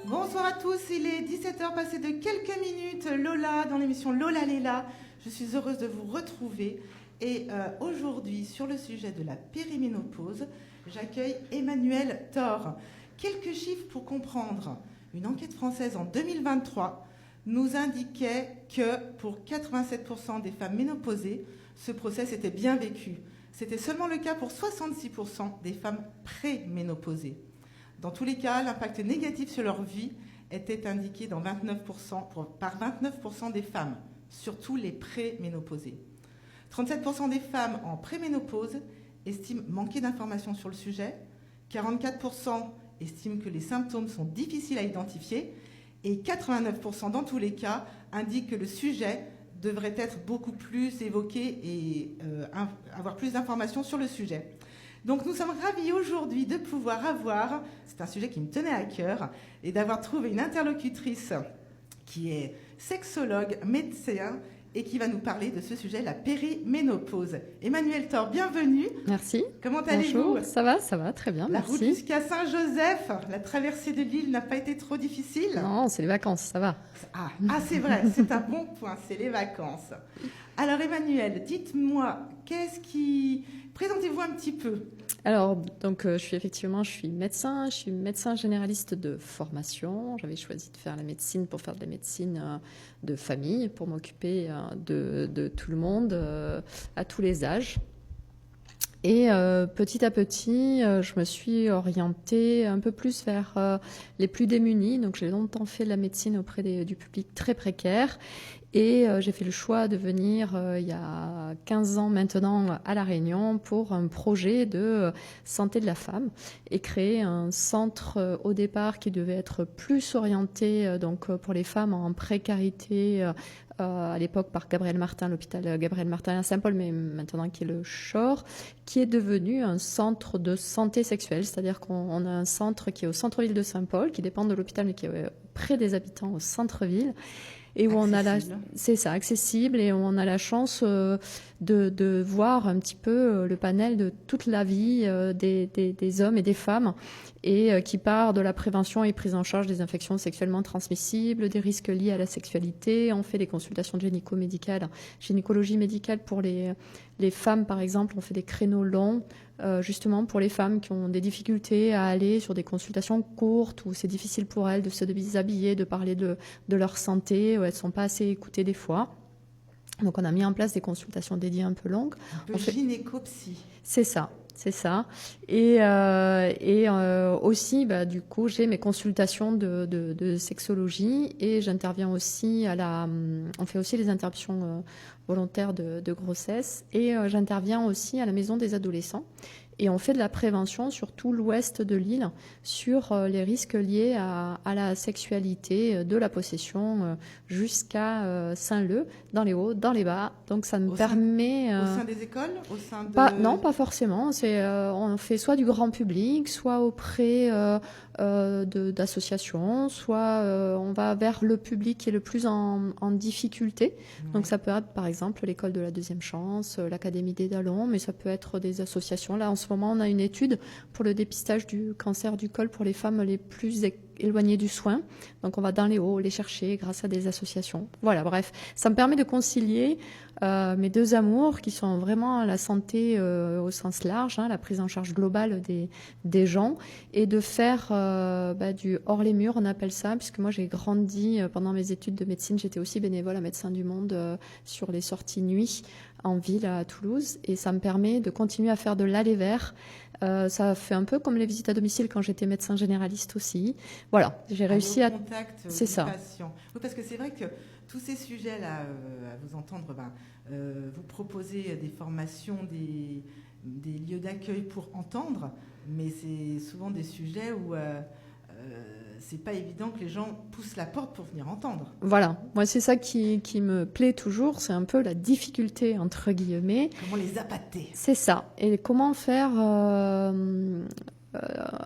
Bonsoir à tous, il est 17h passé de quelques minutes. Lola dans l'émission Lola Léla. Je suis heureuse de vous retrouver. Et aujourd'hui, sur le sujet de la périménopause, j'accueille Emmanuel Thor. Quelques chiffres pour comprendre. Une enquête française en 2023 nous indiquait que pour 87% des femmes ménopausées, ce process était bien vécu. C'était seulement le cas pour 66% des femmes préménopausées. Dans tous les cas, l'impact négatif sur leur vie était indiqué dans 29% par 29% des femmes, surtout les préménopausées. 37% des femmes en préménopause estiment manquer d'informations sur le sujet, 44% estiment que les symptômes sont difficiles à identifier et 89% dans tous les cas indiquent que le sujet devrait être beaucoup plus évoqué et avoir plus d'informations sur le sujet. Donc nous sommes ravis aujourd'hui de pouvoir avoir, c'est un sujet qui me tenait à cœur, et d'avoir trouvé une interlocutrice qui est sexologue, médecin, et qui va nous parler de ce sujet, la périménopause. Emmanuel Thor, bienvenue. Merci. Comment allez-vous? Ça va, très bien, La merci. route jusqu'à Saint-Joseph, la traversée de l'île n'a pas été trop difficile? Non, c'est les vacances, ça va. Ah c'est vrai, c'est un bon point, c'est les vacances. Alors Emmanuel, dites-moi, présentez-vous un petit peu. Alors, donc, je suis médecin généraliste de formation. J'avais choisi de faire la médecine pour faire de la médecine de famille, pour m'occuper de tout le monde, à tous les âges. Et petit à petit, je me suis orientée un peu plus vers les plus démunis. Donc, j'ai longtemps fait de la médecine auprès du public très précaire. Et j'ai fait le choix de venir il y a 15 ans maintenant à La Réunion pour un projet de santé de la femme et créer un centre au départ qui devait être plus orienté donc pour les femmes en précarité à l'époque par Gabriel Martin, l'hôpital Gabriel Martin à Saint-Paul, mais maintenant qui est le Chor, qui est devenu un centre de santé sexuelle, c'est-à-dire qu'on a un centre qui est au centre-ville de Saint-Paul, qui dépend de l'hôpital mais qui est près des habitants au centre-ville. Et où c'est ça, accessible, et où on a la chance de voir un petit peu le panel de toute la vie des hommes et des femmes, et qui part de la prévention et prise en charge des infections sexuellement transmissibles, des risques liés à la sexualité. On fait des consultations de gynécologie médicale pour les femmes, par exemple. On fait des créneaux longs, justement pour les femmes qui ont des difficultés à aller sur des consultations courtes, où c'est difficile pour elles de se déshabiller, de parler de leur santé, où elles ne sont pas assez écoutées des fois. Donc on a mis en place des consultations dédiées un peu longues. Un peu gynécopsie. C'est ça. Et aussi, du coup, j'ai mes consultations de sexologie, et j'interviens aussi on fait aussi les interruptions volontaires de grossesse, et j'interviens aussi à la maison des adolescents. Et on fait de la prévention sur tout l'ouest de l'île sur les risques liés à la sexualité, de la possession jusqu'à Saint-Leu, dans les hauts, dans les bas. Donc ça me permet... Au sein des écoles, Non, pas forcément. On fait soit du grand public, soit auprès d'associations, soit on va vers le public qui est le plus en difficulté. Oui. Donc ça peut être par exemple l'école de la deuxième chance, l'Académie des Dallons, mais ça peut être des associations. Là en ce moment on a une étude pour le dépistage du cancer du col pour les femmes les plus éloignées du soin. Donc on va dans les hauts les chercher grâce à des associations. Voilà, bref, ça me permet de concilier mes deux amours qui sont vraiment la santé au sens large, la prise en charge globale des gens, et de faire du hors les murs, on appelle ça, puisque moi j'ai grandi pendant mes études de médecine, j'étais aussi bénévole à Médecins du Monde sur les sorties nuit en ville à Toulouse, et ça me permet de continuer à faire de l'aller vers. Ça fait un peu comme les visites à domicile quand j'étais médecin généraliste aussi. Voilà, j'ai réussi à... contact c'est ça. Patient. Oui, parce que c'est vrai que tous ces sujets-là, à vous entendre, vous proposez des formations, des lieux d'accueil pour entendre, mais c'est souvent des sujets où c'est pas évident que les gens poussent la porte pour venir entendre. Voilà, moi c'est ça qui me plaît toujours, c'est un peu la difficulté entre guillemets. Comment les appâter. C'est ça, et comment faire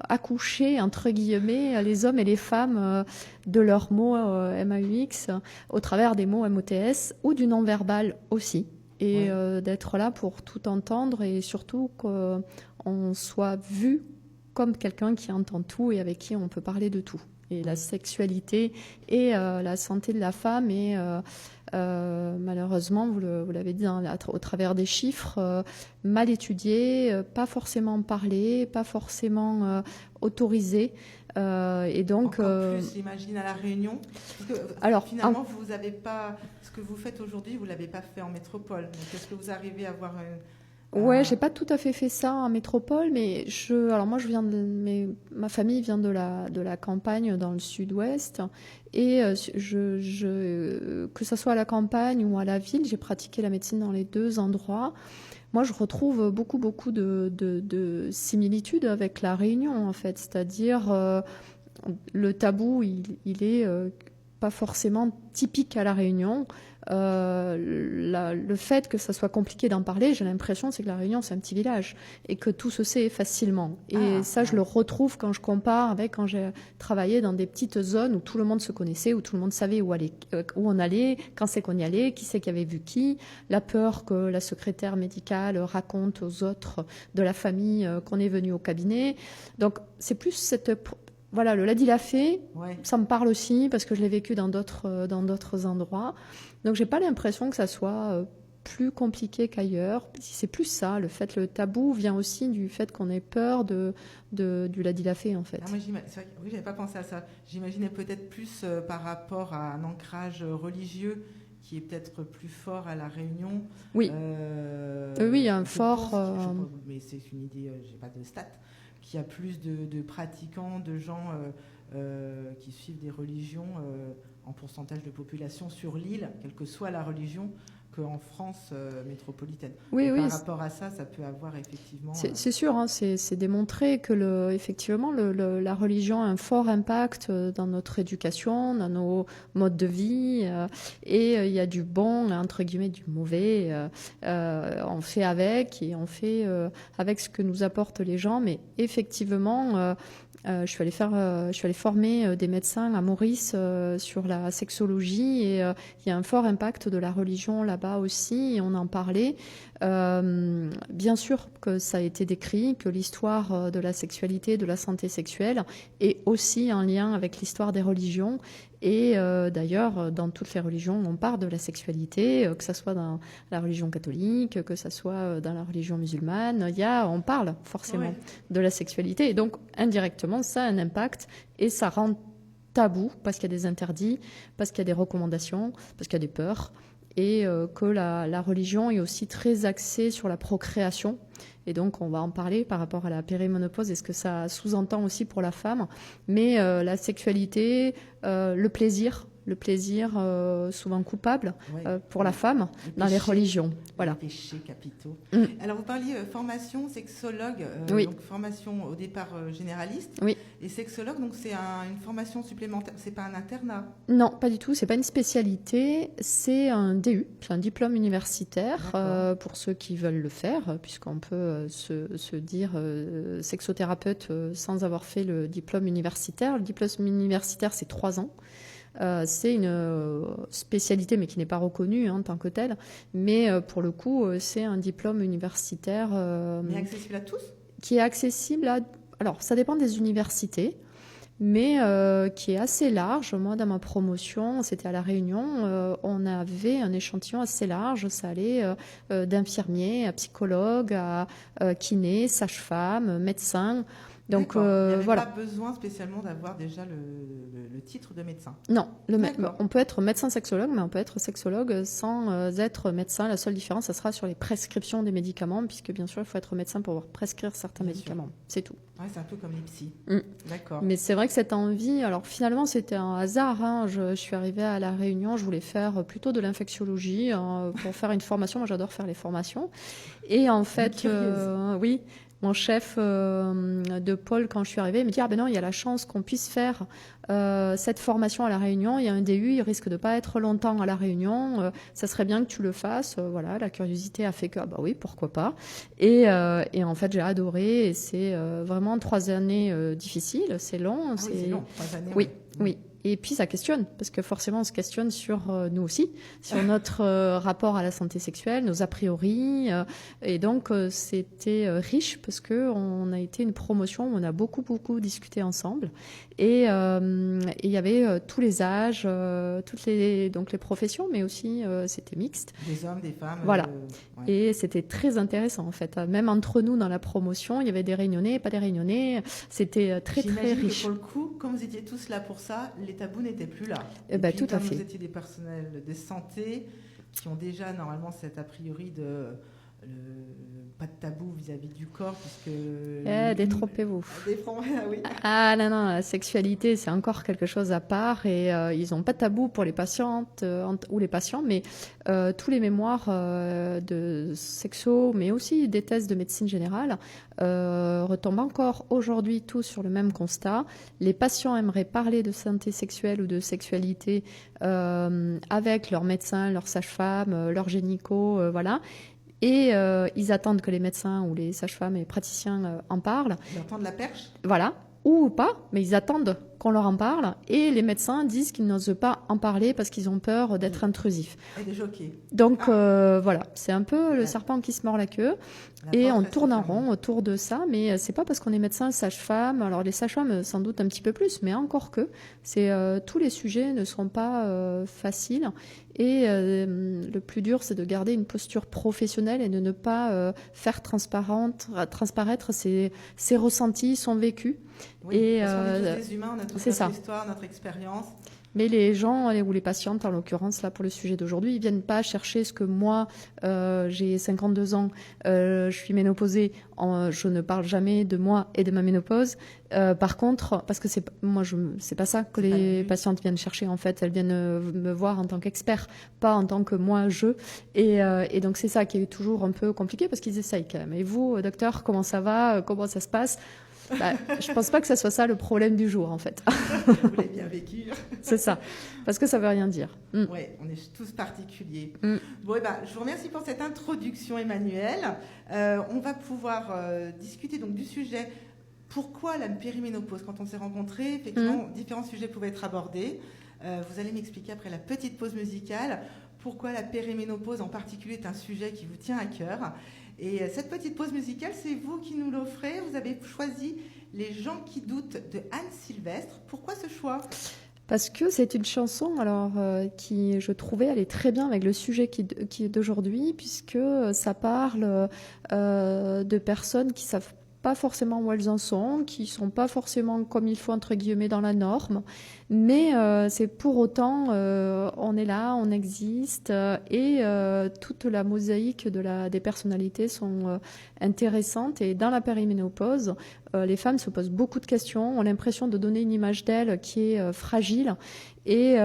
accoucher entre guillemets les hommes et les femmes de leurs mots MAUX au travers des mots MOTS ou du non-verbal aussi. Et d'être là pour tout entendre, et surtout qu'on soit vu comme quelqu'un qui entend tout et avec qui on peut parler de tout. Et la sexualité et la santé de la femme est malheureusement, vous l'avez dit au travers des chiffres, mal étudiée, pas forcément parlée, pas forcément autorisée. Et donc, encore plus, j'imagine, à La Réunion. Parce que, alors, finalement, vous n'avez pas ce que vous faites aujourd'hui, vous l'avez pas fait en métropole. Donc, est-ce que vous arrivez à avoir Ouais, j'ai pas tout à fait fait ça en métropole, mais alors moi ma famille vient de la campagne dans le sud-ouest, et que ça soit à la campagne ou à la ville, j'ai pratiqué la médecine dans les deux endroits. Moi, je retrouve beaucoup de similitudes avec la Réunion, en fait, c'est-à-dire le tabou, il est pas forcément typique à la Réunion. Le fait que ça soit compliqué d'en parler, j'ai l'impression, c'est que la Réunion, c'est un petit village et que tout se sait facilement. Et je le retrouve quand je compare avec quand j'ai travaillé dans des petites zones où tout le monde se connaissait, où tout le monde savait où on allait, quand c'est qu'on y allait, qui c'est qui avait vu qui, la peur que la secrétaire médicale raconte aux autres de la famille qu'on est venu au cabinet. Donc, c'est plus voilà, le l'a-dit l'a fait, ça me parle aussi parce que je l'ai vécu dans d'autres endroits. Donc, j'ai pas l'impression que ça soit plus compliqué qu'ailleurs. C'est plus ça, le tabou vient aussi du fait qu'on ait peur du l'a-dit l'a fait, en fait. Moi, oui, j'avais pas pensé à ça. J'imaginais peut-être plus par rapport à un ancrage religieux qui est peut-être plus fort à La Réunion. Oui, oui, un fort... mais c'est une idée, j'ai pas de stats. Qu'il y a plus de pratiquants, de gens qui suivent des religions en pourcentage de population sur l'île, quelle que soit la religion, qu'en France métropolitaine. Oui, par rapport à ça, ça peut avoir effectivement... C'est sûr, hein, c'est démontré que effectivement la religion a un fort impact dans notre éducation, dans nos modes de vie, et il y a du bon, entre guillemets, du mauvais. On fait avec, et on fait avec ce que nous apportent les gens, mais effectivement... je suis allée former des médecins à Maurice sur la sexologie, et il y a un fort impact de la religion là-bas aussi, et on en parlait. Bien sûr que ça a été décrit, que l'histoire de la sexualité, de la santé sexuelle est aussi en lien avec l'histoire des religions. Et d'ailleurs, dans toutes les religions, on parle de la sexualité, que ce soit dans la religion catholique, que ce soit dans la religion musulmane. On parle forcément de la sexualité. Et donc, indirectement, ça a un impact et ça rend tabou parce qu'il y a des interdits, parce qu'il y a des recommandations, parce qu'il y a des peurs. Et que la religion est aussi très axée sur la procréation. Et donc, on va en parler par rapport à la périménopause et ce que ça sous-entend aussi pour la femme. Mais la sexualité, le plaisir souvent coupable pour la femme dans les religions. Voilà. Les péchés capitaux. Alors, vous parliez formation sexologue, donc formation au départ généraliste. Oui. Et sexologue, donc c'est une formation supplémentaire, c'est pas un internat? Non, pas du tout, c'est pas une spécialité, c'est un DU, c'est un diplôme universitaire pour ceux qui veulent le faire, puisqu'on peut se dire sexothérapeute sans avoir fait le diplôme universitaire. Le diplôme universitaire, c'est 3 ans. C'est une spécialité, mais qui n'est pas reconnue en tant que telle. Mais pour le coup, c'est un diplôme universitaire... mais accessible à tous? Qui est accessible à... Alors, ça dépend des universités, mais qui est assez large. Moi, dans ma promotion, c'était à La Réunion, on avait un échantillon assez large. Ça allait d'infirmiers à psychologues, à kinés, sages-femmes, médecins... Donc, il n'y avait voilà. pas besoin spécialement d'avoir déjà le titre de médecin. Non, on peut être médecin sexologue, mais on peut être sexologue sans être médecin. La seule différence, ça sera sur les prescriptions des médicaments, puisque bien sûr, il faut être médecin pour pouvoir prescrire certains médicaments. C'est tout. Ouais, c'est un peu comme les psys. D'accord. Mais c'est vrai que cette envie, alors finalement, c'était un hasard. Hein. Je suis arrivée à La Réunion, je voulais faire plutôt de l'infectiologie pour faire une formation. Moi, j'adore faire les formations. Et en fait, oui. Mon chef de pôle, quand je suis arrivée, il me dit « Ah ben non, il y a la chance qu'on puisse faire cette formation à La Réunion. Il y a un DU, il risque de pas être longtemps à La Réunion. Ça serait bien que tu le fasses. » Voilà, la curiosité a fait que, bah oui, pourquoi pas. Et en fait, j'ai adoré. Et c'est vraiment 3 années difficiles. C'est long. Oui, c'est long, 3 années. Oui. Et puis ça questionne, parce que forcément on se questionne sur nous aussi, sur notre rapport à la santé sexuelle, nos a priori. Et donc c'était riche, parce qu'on a été une promotion où on a beaucoup discuté ensemble. Et il y avait tous les âges, donc les professions, mais aussi c'était mixte. Des hommes, des femmes. Voilà. Ouais. Et c'était très intéressant en fait. Même entre nous dans la promotion, il y avait des réunionnais, pas des réunionnais. C'était très riche. Que pour le coup, comme vous étiez tous là pour ça, les tabous n'étaient plus là. Et puis, tout à fait. Vous étiez des personnels de santé qui ont déjà normalement cet a priori de pas de tabou vis-à-vis du corps, puisque... Détrompez-vous. Oui. Ah non, la sexualité, c'est encore quelque chose à part et ils n'ont pas de tabou pour les patientes ou les patients, mais tous les mémoires de sexo, mais aussi des thèses de médecine générale, retombent encore aujourd'hui tous sur le même constat. Les patients aimeraient parler de santé sexuelle ou de sexualité avec leur médecin, leur sage-femme, leur gynéco, voilà. Et ils attendent que les médecins ou les sages-femmes et praticiens en parlent. Ils attendent la perche ? Voilà, ou pas, mais ils attendent qu'on leur en parle. Et les médecins disent qu'ils n'osent pas en parler parce qu'ils ont peur d'être intrusifs. Et des jockeys. Donc voilà, c'est un peu le serpent qui se mord la queue. Et on tourne en rond autour de ça, mais c'est pas parce qu'on est médecin, sage-femme. Alors les sages-femmes sans doute un petit peu plus, mais encore que tous les sujets ne seront pas faciles. Et le plus dur, c'est de garder une posture professionnelle et de ne pas faire transparaître ses ressentis, son vécu. Oui, et parce qu'on est tous des humains, on a tous notre histoire, notre expérience. Mais les gens ou les patientes, en l'occurrence, là pour le sujet d'aujourd'hui, ils viennent pas chercher ce que moi, j'ai 52 ans, je suis ménopausée, je ne parle jamais de moi et de ma ménopause. Par contre, parce que c'est pas ça que les patientes viennent chercher en fait, elles viennent me voir en tant qu'expert, pas en tant que moi je. Et donc c'est ça qui est toujours un peu compliqué parce qu'ils essayent quand même. Et vous, docteur, comment ça va, comment ça se passe? Je pense pas que ça soit ça le problème du jour, en fait. Vous l'avez bien vécu. C'est ça, parce que ça veut rien dire. Oui, on est tous particuliers. Bon, je vous remercie pour cette introduction, Emmanuel. On va pouvoir discuter donc du sujet. Pourquoi la périménopause? Quand on s'est rencontrés, effectivement, différents sujets pouvaient être abordés. Vous allez m'expliquer après la petite pause musicale pourquoi la périménopause en particulier est un sujet qui vous tient à cœur. Et cette petite pause musicale, c'est vous qui nous l'offrez. Vous avez choisi Les gens qui doutent de Anne Sylvestre. Pourquoi ce choix? Parce que c'est une chanson qui, je trouvais, allait très bien avec le sujet qui est d'aujourd'hui, puisque ça parle de personnes qui savent pas forcément où elles en sont, qui sont pas forcément comme il faut entre guillemets dans la norme, mais c'est pour autant on est là, on existe et toute la mosaïque des personnalités sont intéressantes. Et dans la périménopause, les femmes se posent beaucoup de questions, ont l'impression de donner une image d'elles qui est fragile. Et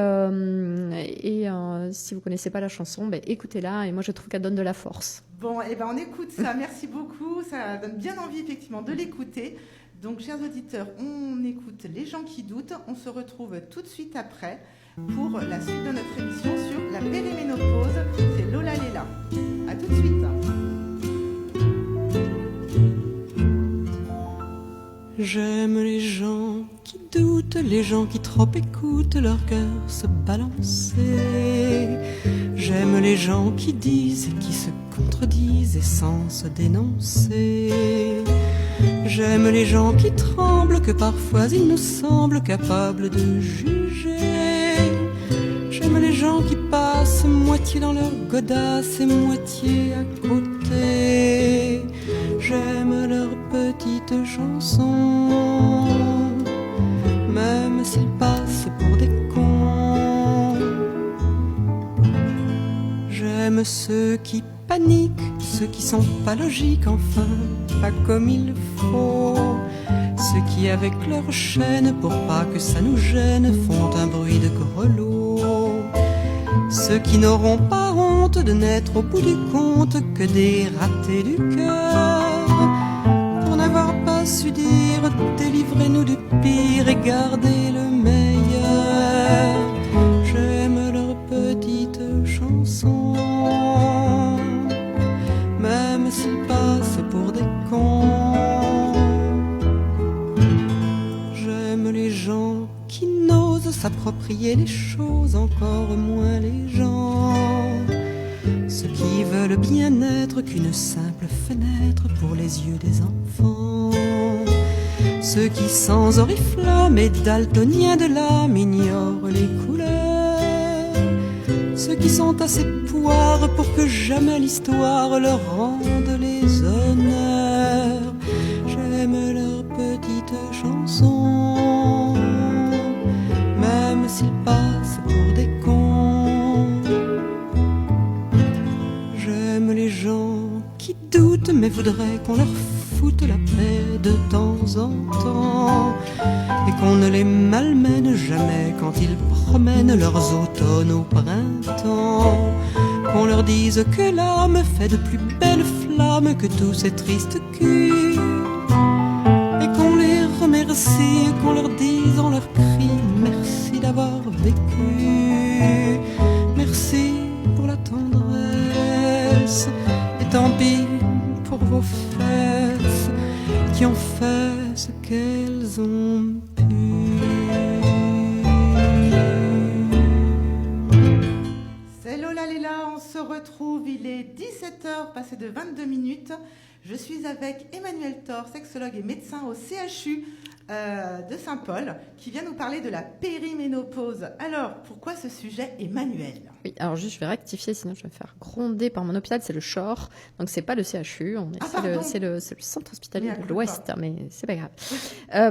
si vous connaissez pas la chanson, écoutez-la. Et moi, je trouve qu'elle donne de la force. Bon, on écoute ça. Merci beaucoup. Ça donne bien envie, effectivement, de l'écouter. Donc, chers auditeurs, on écoute Les gens qui doutent. On se retrouve tout de suite après pour la suite de notre émission sur la périménopause. C'est Lola Léla. À tout de suite. J'aime les gens qui doutent, les gens qui trop écoutent leur cœur se balancer. J'aime les gens qui disent et qui se contredisent et sans se dénoncer. J'aime les gens qui tremblent, que parfois ils nous semblent capables de juger. J'aime les gens qui passent moitié dans leur godasse et moitié à côté. J'aime leurs petites chansons, même s'ils passent pour des cons. J'aime ceux qui paniquent, ceux qui sont pas logiques, enfin, pas comme il faut. Ceux qui avec leur chaîne, pour pas que ça nous gêne, font un bruit de grelot. Ceux qui n'auront pas honte de n'être au bout du compte que des ratés du cœur. Pour n'avoir pas su dire, délivrez-nous du pire et gardez le meilleur. J'aime leurs petites chansons, même s'ils passent pour des cons. J'aime les gens qui n'osent s'approprier les choses, encore moins les gens. Ceux qui veulent bien n'être qu'une simple fenêtre pour les yeux des enfants. Ceux qui sans oriflamme et daltoniens de l'âme ignorent les couleurs, ceux qui sont assez poires pour que jamais l'histoire leur rende les honneurs. J'aime leurs petites chansons, même s'ils passent pour des cons. J'aime les gens qui doutent mais voudraient qu'on leur foute la paix de temps en temps, et qu'on ne les malmène jamais quand ils promènent leurs automnes au printemps. Qu'on leur dise que l'âme fait de plus belles flammes que tous ces tristes culs, et qu'on les remercie, et qu'on leur dise en leur cri merci d'avoir vécu, merci pour la tendresse, et tant pis pour vos fesses qui ont fait ce qu'elles ont pu. C'est Lola Léla, on se retrouve, il est 17h, passé de 22 minutes. Je suis avec Emmanuel Thor, sexologue et médecin au CHU de Saint-Paul, qui vient nous parler de la périménopause. Alors, pourquoi ce sujet, Emmanuel ? Oui, alors juste, je vais rectifier, sinon je vais me faire gronder par mon hôpital, c'est le CHOR, donc c'est pas le CHU, c'est le centre hospitalier de l'Ouest, mais c'est pas grave.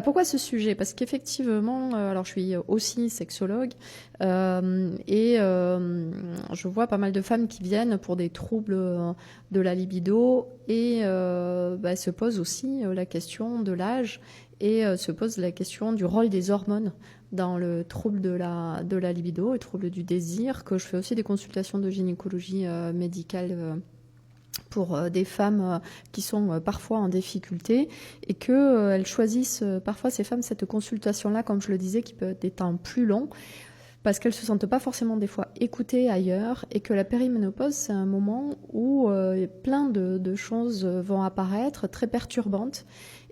Pourquoi ce sujet ? Parce qu'effectivement, alors je suis aussi sexologue, et je vois pas mal de femmes qui viennent pour des troubles de la libido, et se pose aussi la question de l'âge, et se pose la question du rôle des hormones dans le trouble de la libido, le trouble du désir, que je fais aussi des consultations de gynécologie médicale pour des femmes qui sont parfois en difficulté, et qu'elles choisissent parfois, ces femmes, cette consultation-là, comme je le disais, qui peut être des temps plus longs, parce qu'elles ne se sentent pas forcément des fois écoutées ailleurs, et que la périménopause, c'est un moment où plein de choses vont apparaître très perturbantes,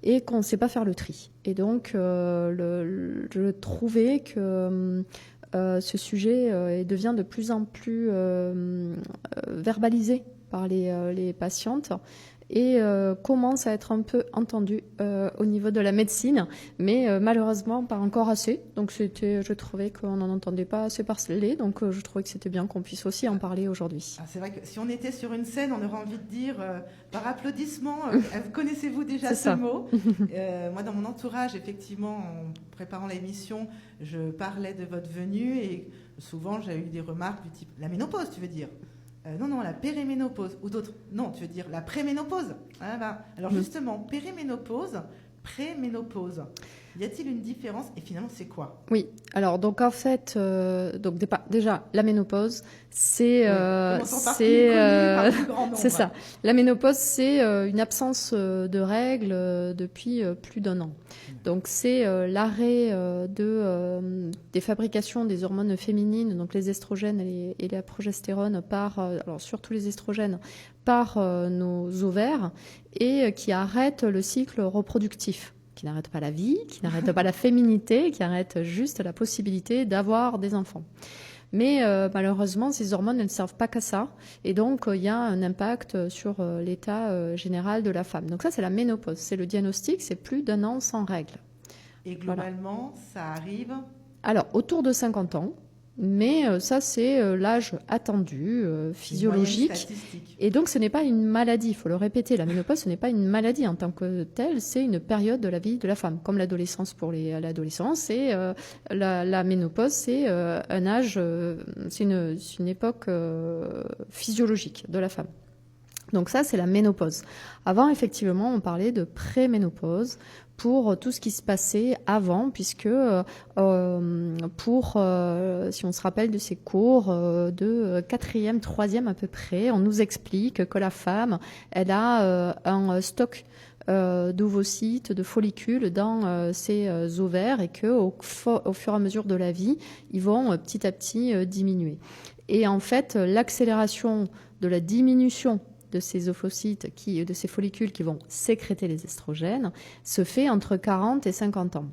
et qu'on ne sait pas faire le tri. Et donc, je trouvais que ce sujet devient de plus en plus verbalisé par les patientes, et commence à être un peu entendu au niveau de la médecine, mais malheureusement pas encore assez. Donc je trouvais qu'on n'en entendait pas assez parler, donc je trouvais que c'était bien qu'on puisse aussi en parler aujourd'hui. C'est vrai que si on était sur une scène, on aurait envie de dire par applaudissement, connaissez-vous déjà ce mot ? Moi, dans mon entourage, effectivement, en préparant l'émission, je parlais de votre venue, et souvent j'ai eu des remarques du type « la ménopause, tu veux dire ?» Non, la périménopause. Ou d'autres, non, tu veux dire la préménopause. Alors justement, périménopause, préménopause. Y a-t-il une différence, et finalement c'est quoi ? Oui, alors donc en fait, déjà la ménopause, c'est c'est ça. La ménopause, c'est une absence de règles depuis plus d'1 an. Donc c'est l'arrêt des fabrications des hormones féminines, donc les estrogènes et la progestérone, alors surtout les estrogènes, par nos ovaires, et qui arrête le cycle reproductif, qui n'arrête pas la vie, qui n'arrête pas la féminité, qui arrête juste la possibilité d'avoir des enfants. Mais malheureusement, ces hormones ne servent pas qu'à ça, et donc il y a un impact sur l'état général de la femme. Donc ça, c'est la ménopause, c'est le diagnostic, c'est plus d'1 an sans règles. Et globalement, ça arrive ? Alors, autour de 50 ans, mais ça, c'est l'âge attendu, physiologique. Et donc, ce n'est pas une maladie, il faut le répéter. La ménopause, ce n'est pas une maladie en tant que telle, c'est une période de la vie de la femme. Comme l'adolescence pour l'adolescence, et la ménopause, c'est un âge, c'est une époque physiologique de la femme. Donc ça, c'est la ménopause. Avant, effectivement, on parlait de préménopause pour tout ce qui se passait avant, puisque si on se rappelle de ces cours de 4e, 3e à peu près, on nous explique que la femme, elle a un stock d'ovocytes, de follicules dans ses ovaires, et qu'au fur et à mesure de la vie, ils vont petit à petit diminuer. Et en fait, l'accélération de la diminution de ces ovocytes, de ces follicules qui vont sécréter les estrogènes, se fait entre 40 et 50 ans.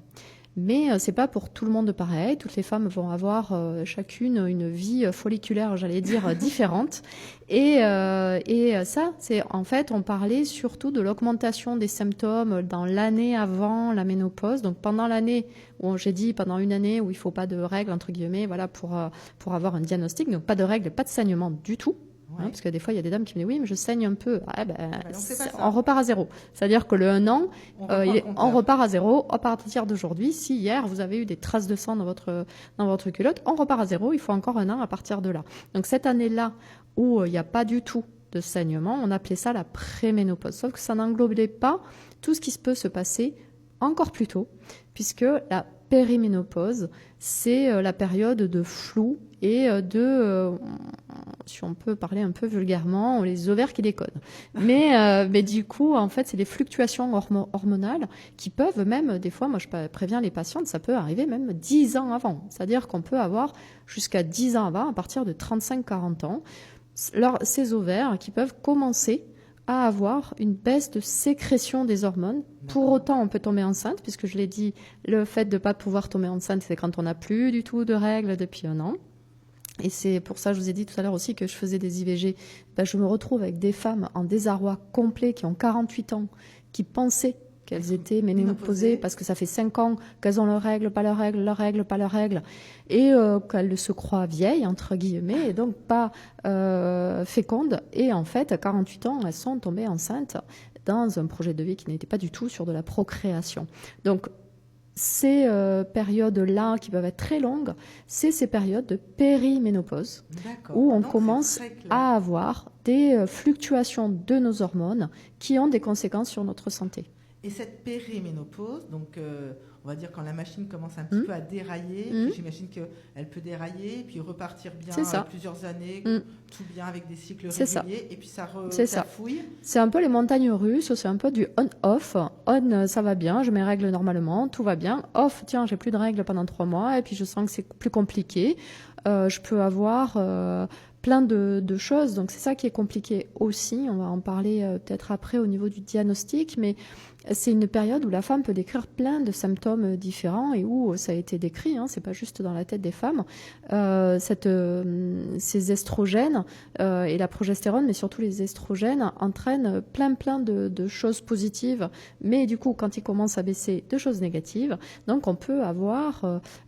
Mais c'est pas pour tout le monde pareil. Toutes les femmes vont avoir chacune une vie folliculaire, j'allais dire, différente. Et ça, c'est en fait, on parlait surtout de l'augmentation des symptômes dans l'année avant la ménopause. Donc pendant l'année où j'ai dit pendant une année où il faut pas de règles entre guillemets, voilà, pour avoir un diagnostic. Donc pas de règles, pas de saignement du tout. Ouais. Parce que des fois, il y a des dames qui me disent oui, mais je saigne un peu. Ah, on repart à zéro. C'est-à-dire que le 1 an, on repart à zéro. À partir d'aujourd'hui, si hier vous avez eu des traces de sang dans votre culotte, on repart à zéro. Il faut encore 1 an à partir de là. Donc cette année-là où il n'y a pas du tout de saignement, on appelait ça la préménopause. Sauf que ça n'englobait pas tout ce qui peut se passer encore plus tôt, puisque la périménopause, c'est la période de flou et si on peut parler un peu vulgairement, les ovaires qui déconnent. Mais du coup, en fait, c'est des fluctuations hormonales qui peuvent même, des fois, moi je préviens les patientes, ça peut arriver même 10 ans avant. C'est-à-dire qu'on peut avoir jusqu'à 10 ans avant, à partir de 35-40 ans, ces ovaires qui peuvent commencer à avoir une baisse de sécrétion des hormones. Pour autant, on peut tomber enceinte, puisque je l'ai dit, le fait de ne pas pouvoir tomber enceinte, c'est quand on n'a plus du tout de règles depuis 1 an. Et c'est pour ça, je vous ai dit tout à l'heure aussi que je faisais des IVG. Je me retrouve avec des femmes en désarroi complet qui ont 48 ans, qui pensaient qu'elles étaient ménopausées parce que ça fait 5 ans qu'elles ont leurs règles, pas leurs règles, leurs règles, pas leurs règles, et qu'elles se croient vieilles, entre guillemets, et donc pas fécondes. Et en fait, à 48 ans, elles sont tombées enceintes dans un projet de vie qui n'était pas du tout sur de la procréation. Donc, ces périodes-là, qui peuvent être très longues, c'est ces périodes de périménopause, où on commence à avoir des fluctuations de nos hormones qui ont des conséquences sur notre santé. Et cette périménopause, donc on va dire quand la machine commence un petit peu à dérailler, j'imagine qu'elle peut dérailler, puis repartir bien plusieurs années, tout bien avec des cycles réguliers, et puis ça fouille. C'est un peu les montagnes russes, c'est un peu du on-off. On, ça va bien, je mes règles normalement, tout va bien. Off, tiens, j'ai plus de règles pendant 3 mois, et puis je sens que c'est plus compliqué. Je peux avoir plein de choses, donc c'est ça qui est compliqué aussi. On va en parler peut-être après au niveau du diagnostic, mais c'est une période où la femme peut décrire plein de symptômes différents et où ça a été décrit, c'est pas juste dans la tête des femmes, ces estrogènes et la progestérone, mais surtout les estrogènes entraînent plein de choses positives, mais du coup quand ils commencent à baisser, de choses négatives. Donc on peut avoir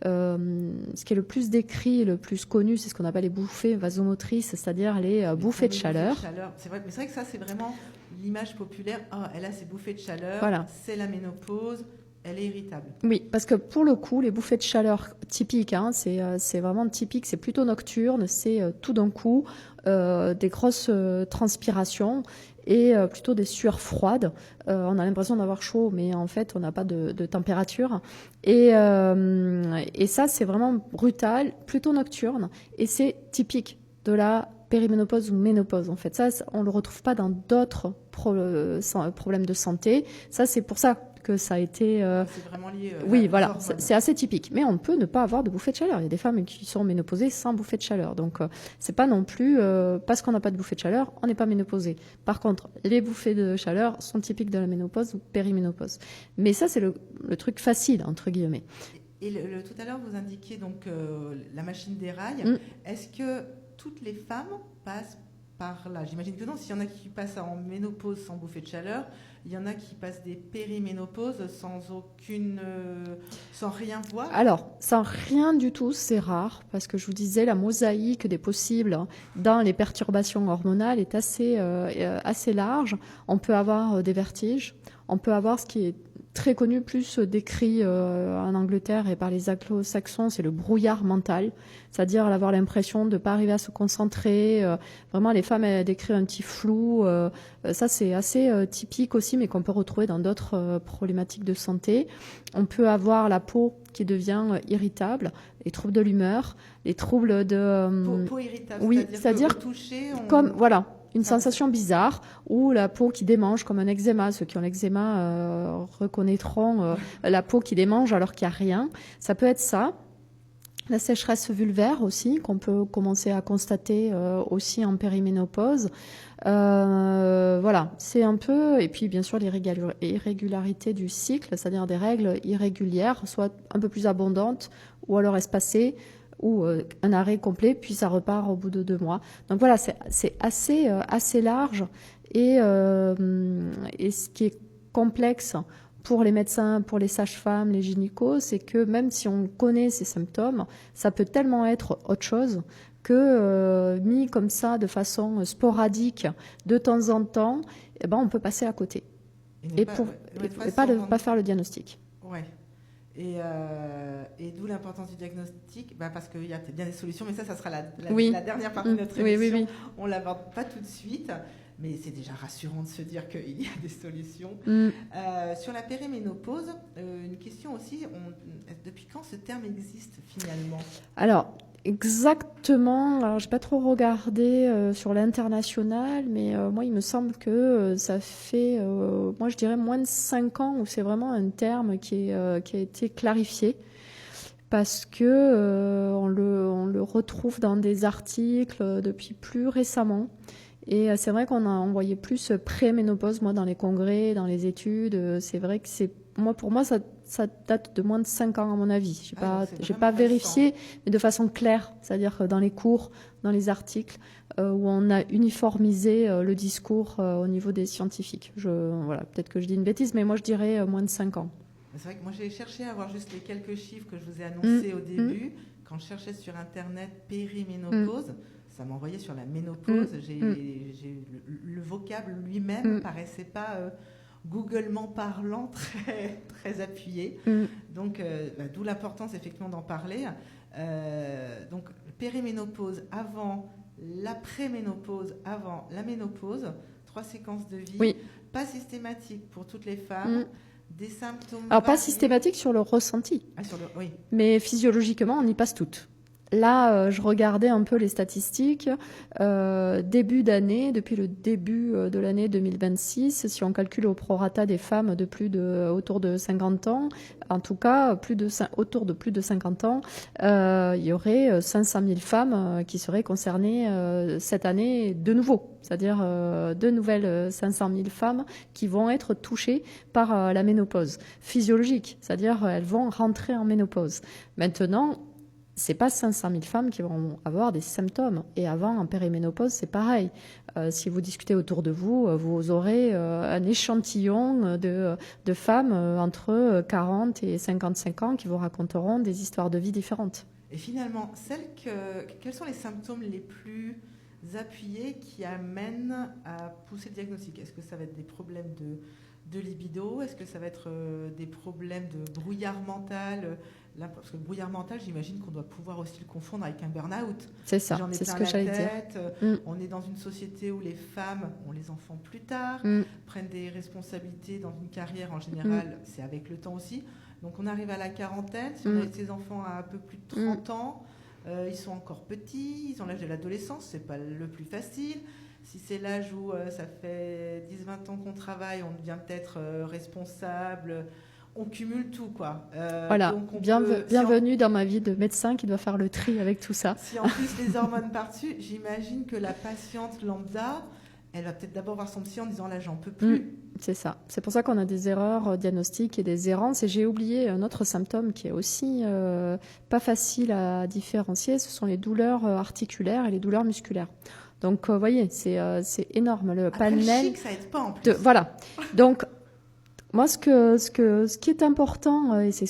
ce qui est le plus décrit, le plus connu, c'est ce qu'on appelle les bouffées vasomotrices, c'est-à-dire les bouffées de chaleur. C'est vrai, mais c'est vrai que ça c'est vraiment l'image populaire. Elle a ses bouffées de chaleur, voilà. C'est la ménopause, elle est irritable. Oui, parce que pour le coup, les bouffées de chaleur typiques, c'est vraiment typique, c'est plutôt nocturne, c'est tout d'un coup des grosses transpirations et plutôt des sueurs froides. On a l'impression d'avoir chaud, mais en fait, on n'a pas de température. Et ça, c'est vraiment brutal, plutôt nocturne, et c'est typique de la périménopause ou ménopause. En fait, ça, on le retrouve pas dans d'autres problèmes de santé. Ça, c'est pour ça que ça a été... C'est vraiment lié oui, voilà, c'est assez typique. Mais on peut ne pas avoir de bouffée de chaleur. Il y a des femmes qui sont ménopausées sans bouffée de chaleur. Donc, c'est pas non plus parce qu'on n'a pas de bouffée de chaleur, on n'est pas ménopausé. Par contre, les bouffées de chaleur sont typiques de la ménopause ou périménopause. Mais ça, c'est le truc facile, entre guillemets. Et tout à l'heure, vous indiquiez donc la machine déraille. Est-ce que toutes les femmes passent par là? J'imagine que non. S'il y en a qui passent en ménopause sans bouffée de chaleur, il y en a qui passent des périménopauses sans rien voir. Alors, sans rien du tout, c'est rare, parce que je vous disais, la mosaïque des possibles dans les perturbations hormonales est assez large. On peut avoir des vertiges, on peut avoir ce qui est très connu, plus décrit en Angleterre et par les anglo-saxons, c'est le brouillard mental, c'est-à-dire avoir l'impression de ne pas arriver à se concentrer. Vraiment, les femmes elles décrivent un petit flou. Ça, c'est assez typique aussi, mais qu'on peut retrouver dans d'autres problématiques de santé. On peut avoir la peau qui devient irritable, les troubles de l'humeur, les troubles de... Peau irritable, oui, c'est-à-dire toucher, comme, voilà, une sensation bizarre, ou la peau qui démange comme un eczéma. Ceux qui ont l'eczéma reconnaîtront la peau qui démange alors qu'il n'y a rien. Ça peut être ça. La sécheresse vulvaire aussi, qu'on peut commencer à constater aussi en périménopause. Voilà, c'est un peu... Et puis, bien sûr, l'irrégularité du cycle, c'est-à-dire des règles irrégulières, soit un peu plus abondantes ou alors espacées, ou un arrêt complet, puis ça repart au bout de 2 mois. Donc voilà, c'est assez large. Et ce qui est complexe pour les médecins, pour les sages-femmes, les gynécos, c'est que même si on connaît ces symptômes, ça peut tellement être autre chose que mis comme ça de façon sporadique de temps en temps, eh ben, on peut passer à côté et pas faire le diagnostic. Ouais. Et d'où l'importance du diagnostic, parce qu'il y a bien des solutions, mais ça sera la dernière partie de notre émission. Oui. On ne l'aborde pas tout de suite, mais c'est déjà rassurant de se dire qu'il y a des solutions. Sur la périménopause, une question aussi, depuis quand ce terme existe finalement ? Alors, exactement, alors je n'ai pas trop regardé sur l'international, mais moi il me semble que ça fait, moi je dirais moins de 5 ans où c'est vraiment un terme qui a été clarifié, parce que on le retrouve dans des articles depuis plus récemment. Et c'est vrai qu'on a envoyé plus pré-ménopause, moi, dans les congrès, dans les études. C'est vrai que pour moi, ça date de moins de 5 ans, à mon avis. J'ai pas vérifié, mais de façon claire. C'est-à-dire dans les cours, dans les articles, où on a uniformisé le discours au niveau des scientifiques. Voilà, peut-être que je dis une bêtise, mais moi, je dirais moins de 5 ans. C'est vrai que moi, j'ai cherché à avoir juste les quelques chiffres que je vous ai annoncés au début. Quand je cherchais sur Internet périménopause, ça m'envoyait sur la ménopause. Le vocable lui-même paraissait pas Googlement parlant très, très appuyé. Donc, d'où l'importance effectivement d'en parler. Donc, périménopause avant, l'après-ménopause avant la ménopause, 3 séquences de vie, pas systématiques pour toutes les femmes. Des symptômes. Alors, pas systématique sur le ressenti, mais physiologiquement, on y passe toutes. Là, je regardais un peu les statistiques. Début d'année, depuis le début de l'année 2026, si on calcule au prorata des femmes autour de 50 ans, en tout cas autour de plus de 50 ans, il y aurait 500 000 femmes qui seraient concernées cette année de nouveau. C'est-à-dire de nouvelles 500 000 femmes qui vont être touchées par la ménopause physiologique. C'est-à-dire elles vont rentrer en ménopause. Maintenant, c'est pas 500 000 femmes qui vont avoir des symptômes. Et avant, en périménopause, c'est pareil. Si vous discutez autour de vous, vous aurez un échantillon de femmes entre 40 et 55 ans qui vous raconteront des histoires de vie différentes. Et finalement, quels sont les symptômes les plus appuyés qui amènent à pousser le diagnostic ? Est-ce que ça va être des problèmes de libido ? Est-ce que ça va être des problèmes de brouillard mental ? Parce que le brouillard mental, j'imagine qu'on doit pouvoir aussi le confondre avec un burn-out. C'est ça, c'est ce que j'allais dire. On est dans une société où les femmes ont les enfants plus tard, prennent des responsabilités dans une carrière en général, c'est avec le temps aussi. Donc on arrive à la quarantaine, si on a ses enfants à un peu plus de 30 ans, ils sont encore petits, ils ont l'âge de l'adolescence, c'est pas le plus facile. Si c'est l'âge où ça fait 10-20 ans qu'on travaille, on devient peut-être responsable, on cumule tout, quoi. Voilà, donc bienvenue dans ma vie de médecin qui doit faire le tri avec tout ça. Si en plus les hormones partent dessus, j'imagine que la patiente lambda, elle va peut-être d'abord voir son psy en disant là, j'en peux plus. C'est ça. C'est pour ça qu'on a des erreurs diagnostiques et des errances. Et j'ai oublié un autre symptôme qui est aussi pas facile à différencier, ce sont les douleurs articulaires et les douleurs musculaires. Donc, vous voyez, c'est énorme. Le panel. Le chic, ça aide pas en plus. Voilà. Donc, moi, ce qui est important, et c'est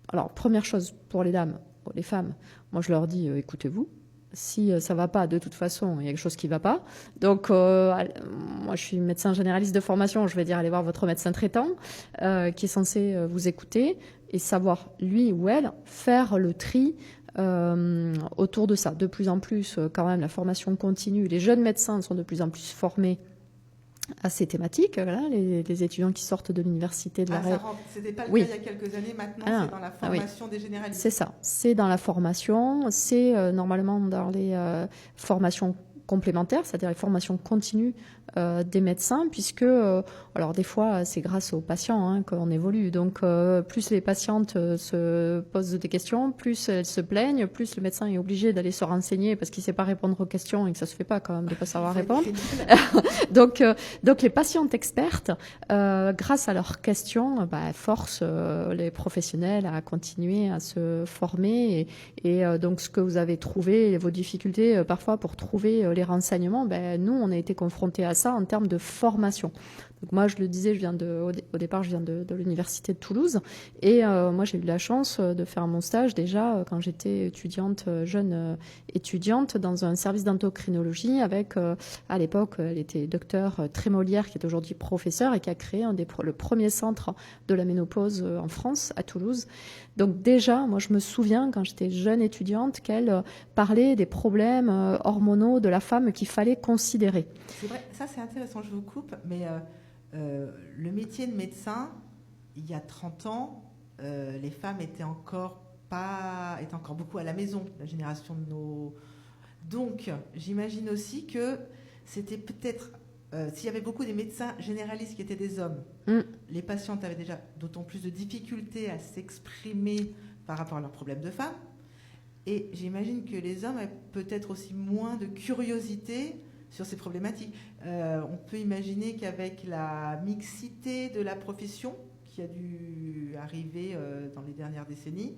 alors, première chose pour les dames, pour les femmes, moi je leur dis, écoutez-vous, si ça va pas, de toute façon, il y a quelque chose qui va pas. Donc, moi je suis médecin généraliste de formation, je vais dire allez voir votre médecin traitant, qui est censé vous écouter et savoir, lui ou elle, faire le tri autour de ça. De plus en plus, quand même, la formation continue. Les jeunes médecins sont de plus en plus formés à ces thématiques, voilà, les étudiants qui sortent de l'université de la C'était pas le cas il y a quelques années, maintenant c'est dans la formation des généralistes. C'est ça, c'est dans la formation, c'est normalement dans les formations complémentaires, c'est-à-dire les formations continues des médecins, puisque, alors des fois, c'est grâce aux patients qu'on évolue. Donc, plus les patientes se posent des questions, plus elles se plaignent, plus le médecin est obligé d'aller se renseigner parce qu'il ne sait pas répondre aux questions et que ça ne se fait pas quand même de ne pas savoir répondre. Donc les patientes expertes, grâce à leurs questions, forcent les professionnels à continuer à se former. Et donc, ce que vous avez trouvé, vos difficultés parfois pour trouver les renseignements, nous, on a été confrontés à ça en termes de formation. Donc moi, je le disais, au départ, je viens de l'université de Toulouse. Et moi, j'ai eu la chance de faire mon stage déjà quand j'étais jeune étudiante, dans un service d'endocrinologie avec, à l'époque, elle était docteur Trémolière, qui est aujourd'hui professeur et qui a créé le premier centre de la ménopause en France, à Toulouse. Donc déjà, moi, je me souviens, quand j'étais jeune étudiante, qu'elle parlait des problèmes hormonaux de la femme qu'il fallait considérer. C'est vrai, ça c'est intéressant, je vous coupe, mais le métier de médecin, il y a 30 ans, les femmes étaient encore beaucoup à la maison, la génération de nos... Donc, j'imagine aussi que c'était peut-être... s'il y avait beaucoup des médecins généralistes qui étaient des hommes, les patientes avaient déjà d'autant plus de difficultés à s'exprimer par rapport à leurs problèmes de femmes. Et j'imagine que les hommes avaient peut-être aussi moins de curiosité sur ces problématiques. On peut imaginer qu'avec la mixité de la profession qui a dû arriver dans les dernières décennies,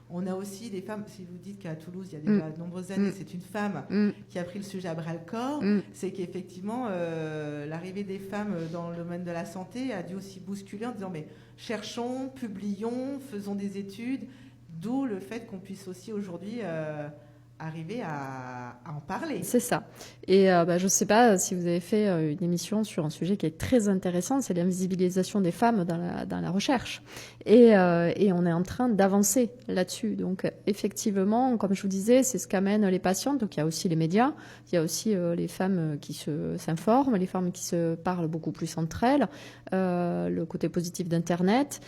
on a aussi des femmes, si vous dites qu'à Toulouse, il y a déjà de nombreuses années, c'est une femme qui a pris le sujet à bras-le-corps, c'est qu'effectivement, l'arrivée des femmes dans le domaine de la santé a dû aussi bousculer en disant, mais cherchons, publions, faisons des études, d'où le fait qu'on puisse aussi aujourd'hui arriver à en parler. C'est ça. Et je ne sais pas si vous avez fait une émission sur un sujet qui est très intéressant, c'est l'invisibilisation des femmes dans la recherche. Et on est en train d'avancer là-dessus. Donc effectivement, comme je vous disais, c'est ce qu'amènent les patientes. Donc il y a aussi les médias, il y a aussi les femmes qui s'informent, les femmes qui se parlent beaucoup plus entre elles, le côté positif d'Internet,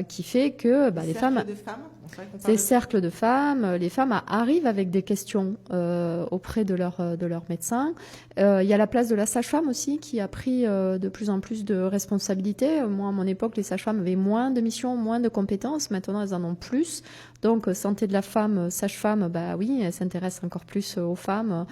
qui fait que les femmes... Des cercles de femmes, les femmes arrivent avec des questions auprès de leur médecin. Il y a la place de la sage-femme aussi qui a pris de plus en plus de responsabilités. Moi, à mon époque, les sages-femmes avaient moins de missions, moins de compétences. Maintenant, elles en ont plus. Donc, santé de la femme, sage-femme, oui, elles s'intéressent encore plus aux femmes.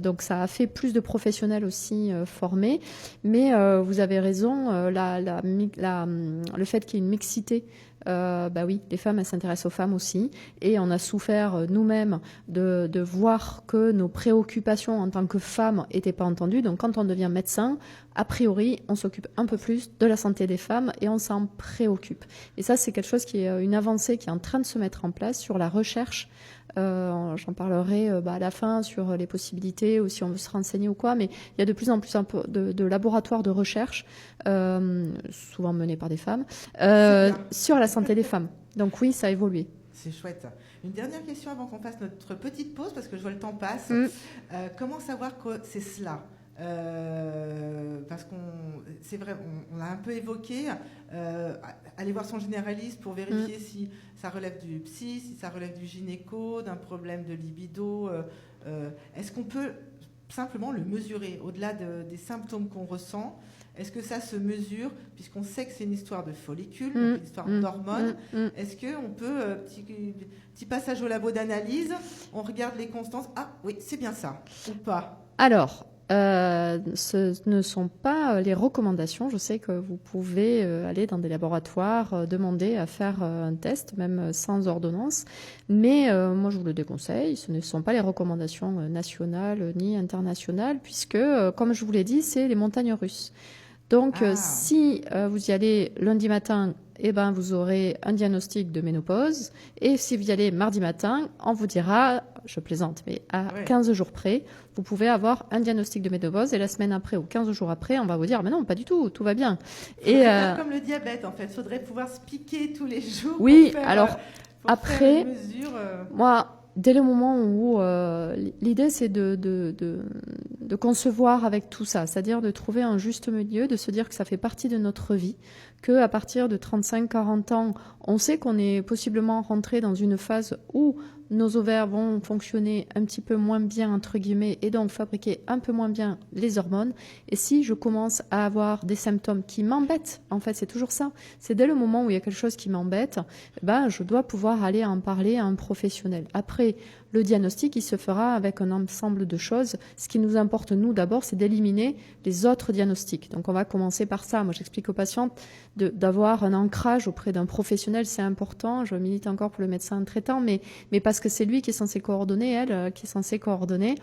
Donc, ça a fait plus de professionnels aussi formés. Mais vous avez raison, le fait qu'il y ait une mixité, oui, les femmes, elles s'intéressent aux femmes aussi. Et on a souffert nous-mêmes de voir que nos préoccupations en tant que femmes n'étaient pas entendues. Donc, quand on devient médecin, a priori, on s'occupe un peu plus de la santé des femmes et on s'en préoccupe. Et ça, c'est quelque chose qui est une avancée qui est en train de se mettre en place sur la recherche. J'en parlerai à la fin sur les possibilités ou si on veut se renseigner ou quoi, mais il y a de plus en plus de laboratoires de recherche, souvent menés par des femmes, sur la santé des femmes. Donc oui, ça a évolué. C'est chouette. Une dernière question avant qu'on fasse notre petite pause, parce que je vois le temps passe. Comment savoir que c'est cela ? Parce qu'on, c'est vrai, on l'a un peu évoqué, aller voir son généraliste pour vérifier si ça relève du psy, si ça relève du gynéco, d'un problème de libido. Est-ce qu'on peut simplement le mesurer au-delà des symptômes qu'on ressent? Est-ce que ça se mesure, puisqu'on sait que c'est une histoire de follicules, une histoire d'hormones? Est-ce qu'on peut, petit passage au labo d'analyse, on regarde les constances, ah oui, c'est bien ça, ou pas? Alors, ce ne sont pas les recommandations. Je sais que vous pouvez aller dans des laboratoires, demander à faire un test, même sans ordonnance. Mais moi, je vous le déconseille. Ce ne sont pas les recommandations nationales ni internationales, puisque, comme je vous l'ai dit, c'est les montagnes russes. Donc, si vous y allez lundi matin, vous aurez un diagnostic de ménopause. Et si vous y allez mardi matin, on vous dira, je plaisante, mais à 15 jours près, vous pouvez avoir un diagnostic de ménopause. Et la semaine après ou 15 jours après, on va vous dire, mais non, pas du tout, tout va bien. Et comme le diabète, en fait. Il faudrait pouvoir se piquer tous les jours. Oui, pour faire, alors pour après, faire les mesures, moi... Dès le moment où l'idée c'est de concevoir avec tout ça, c'est-à-dire de trouver un juste milieu, de se dire que ça fait partie de notre vie, qu'à partir de 35-40 ans, on sait qu'on est possiblement rentré dans une phase où nos ovaires vont fonctionner un petit peu moins bien, entre guillemets, et donc fabriquer un peu moins bien les hormones. Et si je commence à avoir des symptômes qui m'embêtent, en fait, c'est toujours ça. C'est dès le moment où il y a quelque chose qui m'embête, je dois pouvoir aller en parler à un professionnel. Après, le diagnostic, il se fera avec un ensemble de choses. Ce qui nous importe, nous, d'abord, c'est d'éliminer les autres diagnostics. Donc, on va commencer par ça. Moi, j'explique aux patientes d'avoir un ancrage auprès d'un professionnel, c'est important. Je milite encore pour le médecin traitant, mais parce que c'est lui qui est censé coordonner, elle, qui est censée coordonner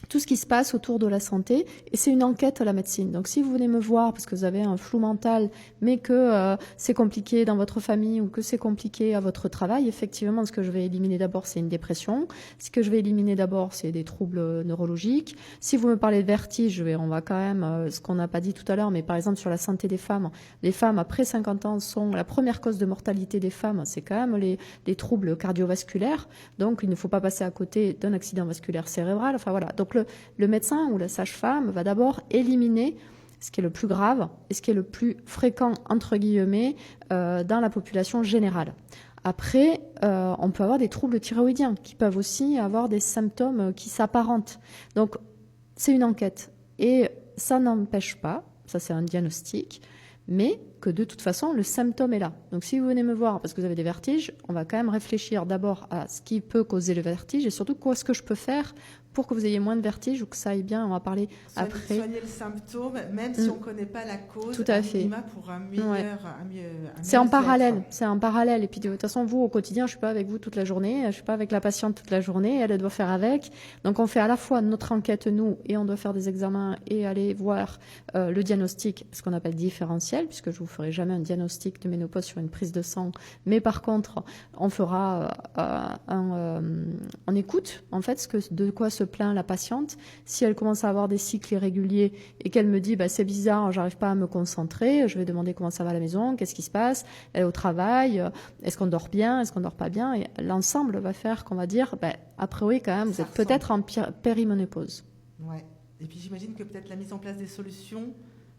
tout ce qui se passe autour de la santé, et c'est une enquête à la médecine. Donc si vous venez me voir parce que vous avez un flou mental, mais que c'est compliqué dans votre famille ou que c'est compliqué à votre travail, effectivement, ce que je vais éliminer d'abord, c'est une dépression. Ce que je vais éliminer d'abord, c'est des troubles neurologiques. Si vous me parlez de vertige, on va quand même, ce qu'on n'a pas dit tout à l'heure, mais par exemple sur la santé des femmes, les femmes après 50 ans sont la première cause de mortalité des femmes, c'est quand même les troubles cardiovasculaires. Donc il ne faut pas passer à côté d'un accident vasculaire cérébral. Enfin voilà. Donc le médecin ou la sage-femme va d'abord éliminer ce qui est le plus grave et ce qui est le plus fréquent, entre guillemets, dans la population générale. Après, on peut avoir des troubles thyroïdiens qui peuvent aussi avoir des symptômes qui s'apparentent. Donc, c'est une enquête. Et ça n'empêche pas, ça c'est un diagnostic, mais que de toute façon, le symptôme est là. Donc si vous venez me voir parce que vous avez des vertiges, on va quand même réfléchir d'abord à ce qui peut causer le vertige et surtout quoi est-ce que je peux faire pour que vous ayez moins de vertige ou que ça aille bien. On va parler après. Soigner le symptôme, même si on ne connaît pas la cause. Tout à fait. Pour un meilleur, c'est en parallèle. C'est en parallèle. Et puis de toute façon, vous au quotidien, je suis pas avec vous toute la journée. Je suis pas avec la patiente toute la journée. Elle doit faire avec. Donc on fait à la fois notre enquête nous et on doit faire des examens et aller voir le diagnostic, ce qu'on appelle différentiel, puisque je vous ferai jamais un diagnostic de ménopause sur une prise de sang. Mais par contre, on fera on écoute en fait de quoi se plaint la patiente. Si elle commence à avoir des cycles irréguliers et qu'elle me dit c'est bizarre, j'arrive pas à me concentrer, je vais demander comment ça va à la maison, qu'est-ce qui se passe, elle est au travail, est-ce qu'on dort bien, est-ce qu'on dort pas bien, et l'ensemble va faire qu'on va dire a priori quand même vous êtes peut-être en périménopause. Ouais. Et puis j'imagine que peut-être la mise en place des solutions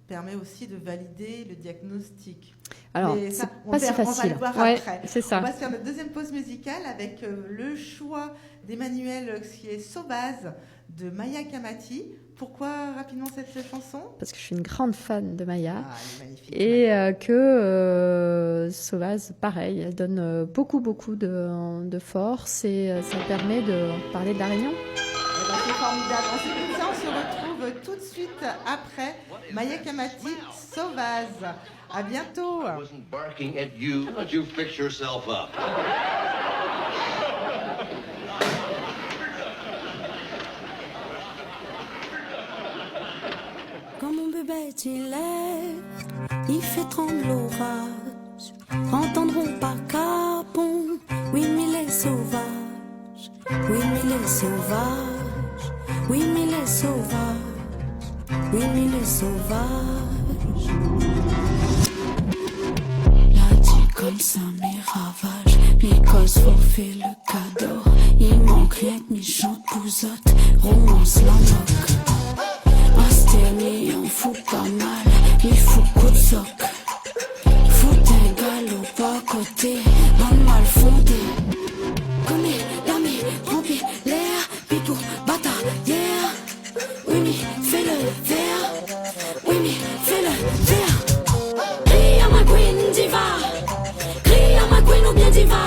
permet aussi de valider le diagnostic. Alors, mais ça, c'est pas si facile. On va le voir après. C'est ça. On va se faire notre deuxième pause musicale avec le choix d'Emmanuel qui est Sauvage de Maya Kamati. Pourquoi rapidement cette chanson ? Parce que je suis une grande fan de Maya. Elle est magnifique. Et que Sauvage, pareil, elle donne beaucoup de force et ça permet de parler de la Réunion. C'est formidable. On se retrouve tout de suite après Maya Kamati, Sauvage. À bientôt. I wasn't barking at you. Why don't you fix yourself up? Quand mon bébé il est, il fait trembler l'orage. Entendront pas capon, oui mais il est sauvage. Oui mais il est sauvage. Oui mais il est sauvage. Oui mais il est sauvage. La dit comme ça mes ravages. Mes causes forfait le cadeau. Il manque rien que mes chants pousottes. Romance la moque. Asténie on fout pas mal. Il faut coup de soc. Fout un galop pas côté. Un mal fondé. Connais l'ami, remplis l'air. Pitou, bata, yeah. Oui mais fais-le vert. Oui mais fais-le vert. Crie à ma queen diva. Crie à ma queen ou bien diva.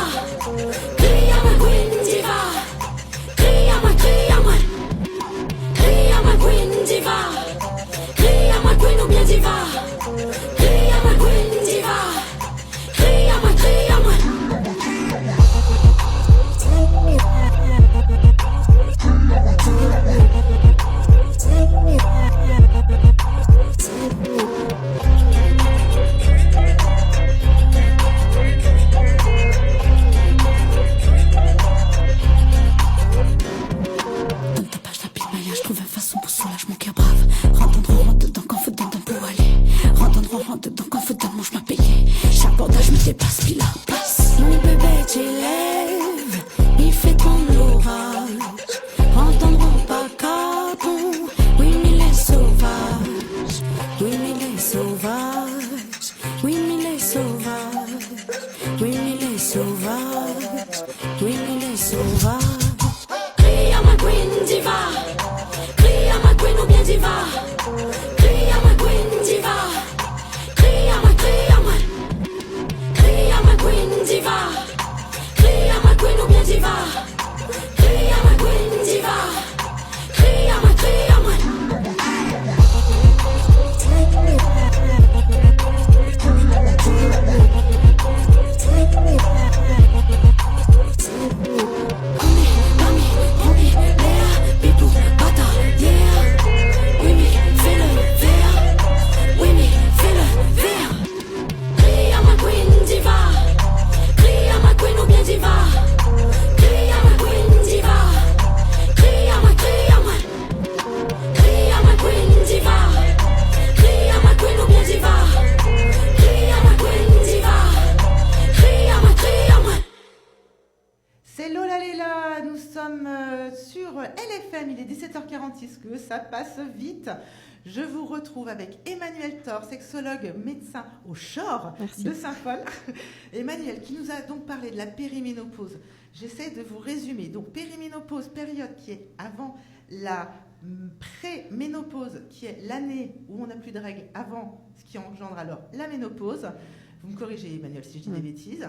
Crie à ma queen diva. Crie à ma, crie à moi. Crie à ma queen diva. Crie à ma queen ou bien diva. Crie à ma queen diva. Crie à ma, crie à moi. queen diva. Crie à ma queen ou bien diva. Crie à ma queen diva. Crie à ma queen diva. Crie à ma queen ou bien diva. Crie à ma queen diva. Crie à ma. C'est Lola Léla, nous sommes sur LFM, il est 17h46, que ça passe vite. Je vous retrouve avec Emmanuel Thor, sexologue, médecin au CHOR de Saint-Paul. Emmanuel, qui nous a donc parlé de la périménopause. J'essaie de vous résumer. Donc périménopause, période qui est avant la pré-ménopause, qui est l'année où on n'a plus de règles avant, ce qui engendre alors la ménopause. Vous me corrigez, Emmanuel, si je dis des bêtises.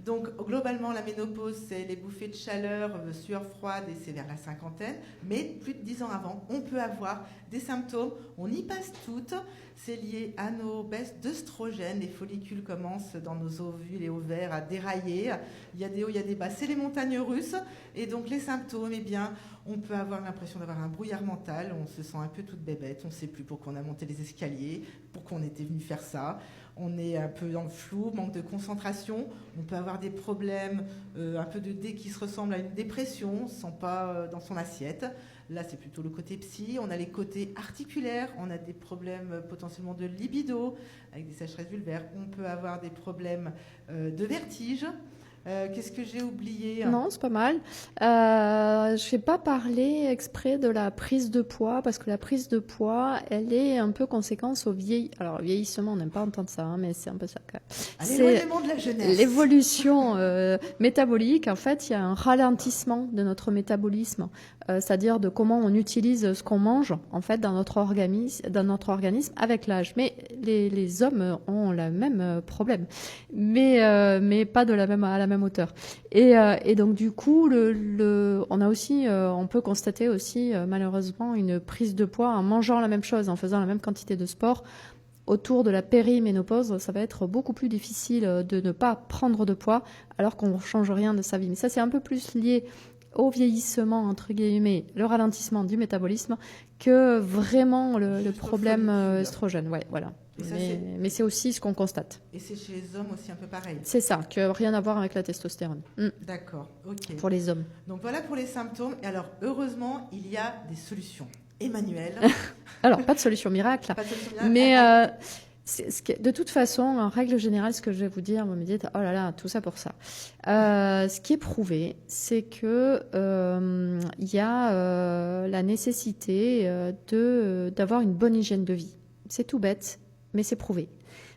Donc, globalement, la ménopause, c'est les bouffées de chaleur, sueur froide, et c'est vers la cinquantaine. Mais plus de 10 ans avant, on peut avoir des symptômes. On y passe toutes. C'est lié à nos baisses d'œstrogènes. Les follicules commencent dans nos ovules et ovaires à dérailler. Il y a des hauts, il y a des bas. C'est les montagnes russes. Et donc, les symptômes, eh bien, on peut avoir l'impression d'avoir un brouillard mental. On se sent un peu toute bébête. On ne sait plus pourquoi on a monté les escaliers, pourquoi on était venu faire ça. On est un peu dans le flou, manque de concentration. On peut avoir des problèmes, un peu de dé qui se ressemble à une dépression, on ne se sent pas dans son assiette. Là, c'est plutôt le côté psy. On a les côtés articulaires, on a des problèmes potentiellement de libido, avec des sécheresses vulvaires. On peut avoir des problèmes de vertige. Qu'est-ce que j'ai oublié ? Non, c'est pas mal. Je n'ai pas parlé exprès de la prise de poids, parce que la prise de poids, elle est un peu conséquence au vieillissement. Alors, vieillissement, on n'aime pas entendre ça, hein, mais c'est un peu ça. C'est de la jeunesse. L'évolution métabolique. En fait, il y a un ralentissement de notre métabolisme, c'est-à-dire de comment on utilise ce qu'on mange, en fait, dans notre organisme avec l'âge. Mais les hommes ont le même problème, mais pas à la même hauteur. Et donc du coup, on a aussi, on peut constater aussi malheureusement une prise de poids en mangeant la même chose, en faisant la même quantité de sport. Autour de la périménopause, ça va être beaucoup plus difficile de ne pas prendre de poids alors qu'on ne change rien de sa vie. Mais ça, c'est un peu plus lié au vieillissement, entre guillemets, le ralentissement du métabolisme, que vraiment le problème œstrogène. Ouais, voilà. Mais c'est aussi ce qu'on constate. Et c'est chez les hommes aussi un peu pareil. C'est ça, qui n'a rien à voir avec la testostérone. D'accord, ok. Pour les hommes. Donc voilà pour les symptômes. Et alors, heureusement, il y a des solutions. Emmanuel. Alors, pas de solution miracle. Pas de solution miracle. Mais de toute façon, en règle générale, ce que je vais vous dire, vous me dites, oh là là, tout ça pour ça. Ce qui est prouvé, c'est que y a la nécessité d'avoir une bonne hygiène de vie. C'est tout bête, mais c'est prouvé.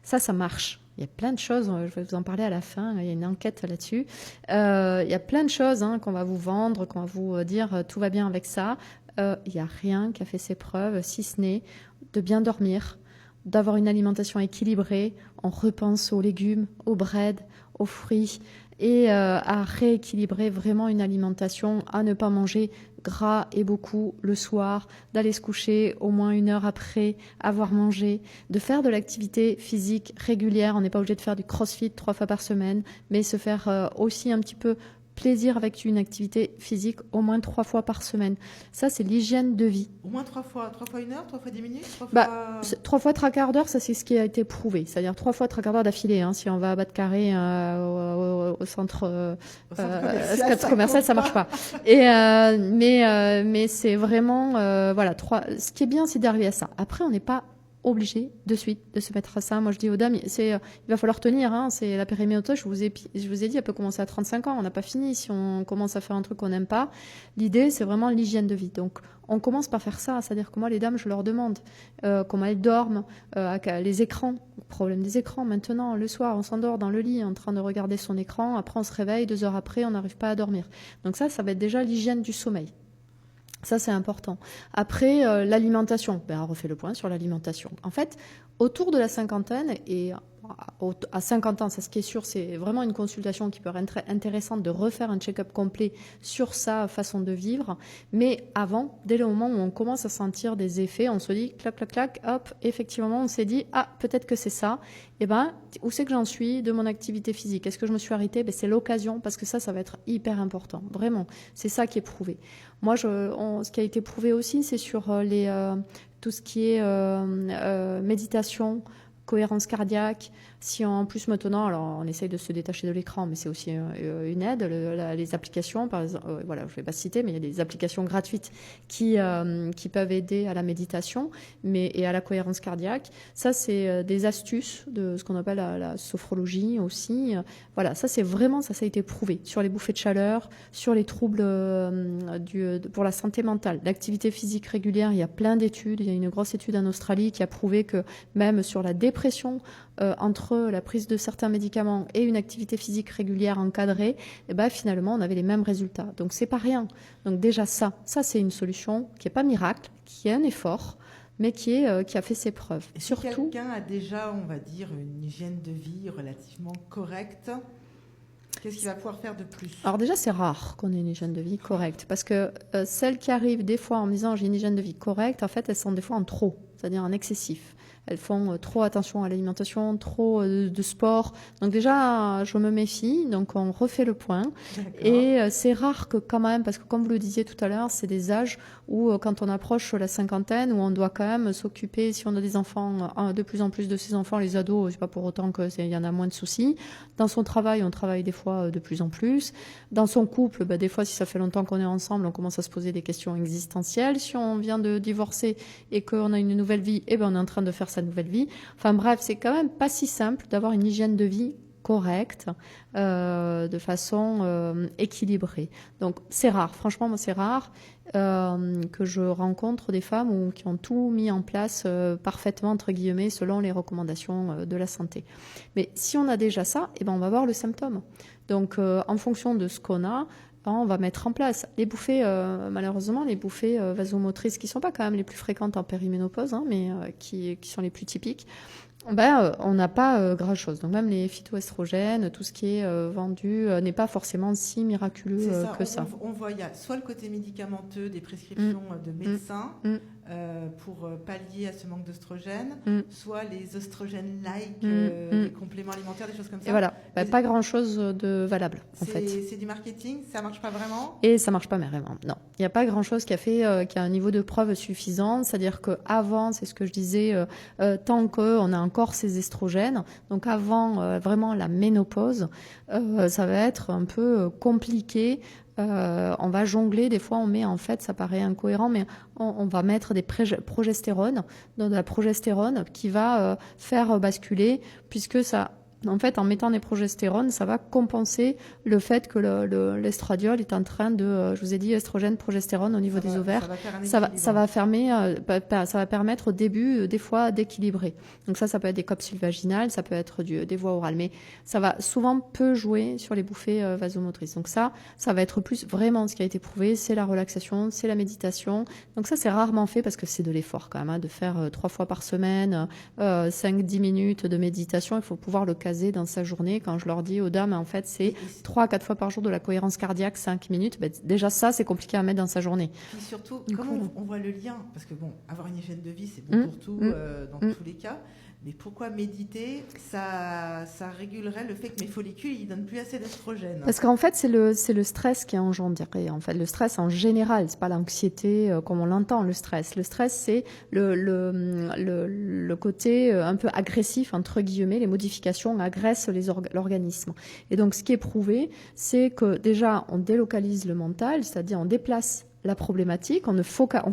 Ça marche. Il y a plein de choses, je vais vous en parler à la fin, il y a une enquête là-dessus. Il y a plein de choses qu'on va vous vendre, qu'on va vous dire tout va bien avec ça. Il n'y a rien qui a fait ses preuves, si ce n'est de bien dormir, d'avoir une alimentation équilibrée. On repense aux légumes, au bread, aux fruits et à rééquilibrer vraiment une alimentation, à ne pas manger gras et beaucoup le soir, d'aller se coucher au moins 1 heure après avoir mangé, de faire de l'activité physique régulière. On n'est pas obligé de faire du crossfit 3 fois par semaine, mais se faire aussi un petit peu plaisir avec une activité physique au moins 3 fois par semaine. Ça, c'est l'hygiène de vie. Au moins 3 fois 1 heure, 3 fois 10 minutes, 3 fois 3/4 d'heure, ça c'est ce qui a été prouvé. C'est-à-dire 3 fois 3/4 d'heure d'affilée. Si on va à Bas-de-Carré au centre commercial, ça marche pas. Mais c'est vraiment voilà. Ce qui est bien, c'est d'arriver à ça. Après, on n'est pas obligé de suite de se mettre à ça. Moi, je dis aux dames, il va falloir tenir. C'est la périménopause. Je vous ai dit, elle peut commencer à 35 ans. On n'a pas fini si on commence à faire un truc qu'on n'aime pas. L'idée, c'est vraiment l'hygiène de vie. Donc, on commence par faire ça. C'est-à-dire que moi, les dames, je leur demande comment elles dorment, les écrans. Problème des écrans. Maintenant, le soir, on s'endort dans le lit en train de regarder son écran. Après, on se réveille 2 heures après, on n'arrive pas à dormir. Donc ça va être déjà l'hygiène du sommeil. Ça, c'est important. Après, l'alimentation. On refait le point sur l'alimentation. En fait, autour de la cinquantaine et à 50 ans, ça, ce qui est sûr, c'est vraiment une consultation qui peut être intéressante de refaire un check-up complet sur sa façon de vivre. Mais avant, dès le moment où on commence à sentir des effets, on se dit clac, clac, clac, hop, effectivement, on s'est dit, ah, peut-être que c'est ça. Eh ben, où c'est que j'en suis de mon activité physique? Est-ce que je me suis arrêtée? C'est l'occasion, parce que ça va être hyper important. Vraiment, c'est ça qui est prouvé. Moi, ce qui a été prouvé aussi, c'est sur tout ce qui est méditation, cohérence cardiaque. Si en plus maintenant, alors on essaye de se détacher de l'écran, mais c'est aussi une aide. Les applications, par exemple, voilà, je ne vais pas citer, mais il y a des applications gratuites qui peuvent aider à la méditation et à la cohérence cardiaque. Ça, c'est des astuces de ce qu'on appelle la sophrologie aussi. Voilà, ça, c'est vraiment, ça a été prouvé sur les bouffées de chaleur, sur les troubles pour la santé mentale. L'activité physique régulière, il y a plein d'études. Il y a une grosse étude en Australie qui a prouvé que même sur la dépression, entre la prise de certains médicaments et une activité physique régulière encadrée, et ben finalement on avait les mêmes résultats. Donc c'est pas rien. Donc déjà ça c'est une solution qui est pas miracle, qui est un effort, mais qui a fait ses preuves. Et si surtout, quelqu'un a déjà, on va dire, une hygiène de vie relativement correcte, qu'est-ce qu'il va pouvoir faire de plus? Alors déjà, c'est rare qu'on ait une hygiène de vie correcte, parce que celles qui arrivent des fois en me disant j'ai une hygiène de vie correcte, en fait, elles sont des fois en trop, c'est-à-dire en excessif. Elles font trop attention à l'alimentation, trop de sport. Donc déjà, je me méfie, donc on refait le point. D'accord. Et c'est rare que quand même, parce que comme vous le disiez tout à l'heure, c'est des âges où quand on approche la cinquantaine, où on doit quand même s'occuper, si on a des enfants, de plus en plus de ces enfants, les ados, c'est pas pour autant qu'il y en a moins de soucis. Dans son travail, on travaille des fois de plus en plus. Dans son couple, des fois, si ça fait longtemps qu'on est ensemble, on commence à se poser des questions existentielles. Si on vient de divorcer et qu'on a une nouvelle vie, on est en train de faire sa nouvelle vie. Enfin bref, c'est quand même pas si simple d'avoir une hygiène de vie correcte, de façon équilibrée. Donc c'est rare, franchement, moi c'est rare que je rencontre des femmes qui ont tout mis en place parfaitement, entre guillemets, selon les recommandations de la santé. Mais si on a déjà ça, on va voir le symptôme. Donc en fonction de ce qu'on a, on va mettre en place les bouffées, malheureusement, les bouffées vasomotrices qui ne sont pas quand même les plus fréquentes en périménopause, mais qui sont les plus typiques. On n'a pas grand-chose. Donc même les phytoestrogènes, tout ce qui est vendu n'est pas forcément si miraculeux que ça. On voit, il y a soit le côté médicamenteux des prescriptions de médecins pour pallier à ce manque d'oestrogènes, soit les oestrogènes-like, les compléments alimentaires, des choses comme ça. Et voilà, pas grand-chose de valable en fait. C'est du marketing, ça marche pas vraiment? Et ça marche pas vraiment, non. Il n'y a pas grand-chose qui a un niveau de preuve suffisant, c'est-à-dire qu'avant, c'est ce que je disais, tant qu'on a encore ces estrogènes, donc avant vraiment la ménopause, ça va être un peu compliqué. On va jongler, des fois on met, en fait ça paraît incohérent, mais on va mettre des progestérones, donc de la progestérone qui va faire basculer, puisque ça, en fait, en mettant des progestérones, ça va compenser le fait que l'estradiol est en train de, je vous ai dit, estrogène, progestérone au niveau des ovaires. Ça va permettre au début, des fois, d'équilibrer. Donc ça peut être des capsules vaginales, ça peut être des voies orales, mais ça va souvent peu jouer sur les bouffées vasomotrices. Donc ça va être plus vraiment ce qui a été prouvé, c'est la relaxation, c'est la méditation. Donc ça, c'est rarement fait parce que c'est de l'effort quand même, de faire 3 fois par semaine, 5-10 minutes de méditation. Il faut pouvoir le caser dans sa journée. Quand je leur dis aux dames, en fait, c'est 3 à 4 fois par jour de la cohérence cardiaque, 5 minutes. Déjà, ça, c'est compliqué à mettre dans sa journée. Et surtout, comment on voit le lien? Parce que avoir une hygiène de vie, c'est bon pour tout, dans tous les cas. Mais pourquoi méditer? Ça régulerait le fait que mes follicules, ils donnent plus assez d'estrogène. Parce qu'en fait, c'est le stress qui est engendré. En fait, le stress en général, c'est pas l'anxiété comme on l'entend. Le stress, c'est le côté un peu agressif, entre guillemets. Les modifications agressent l'organisme. Et donc, ce qui est prouvé, c'est que déjà, on délocalise le mental, c'est-à-dire on déplace la problématique, on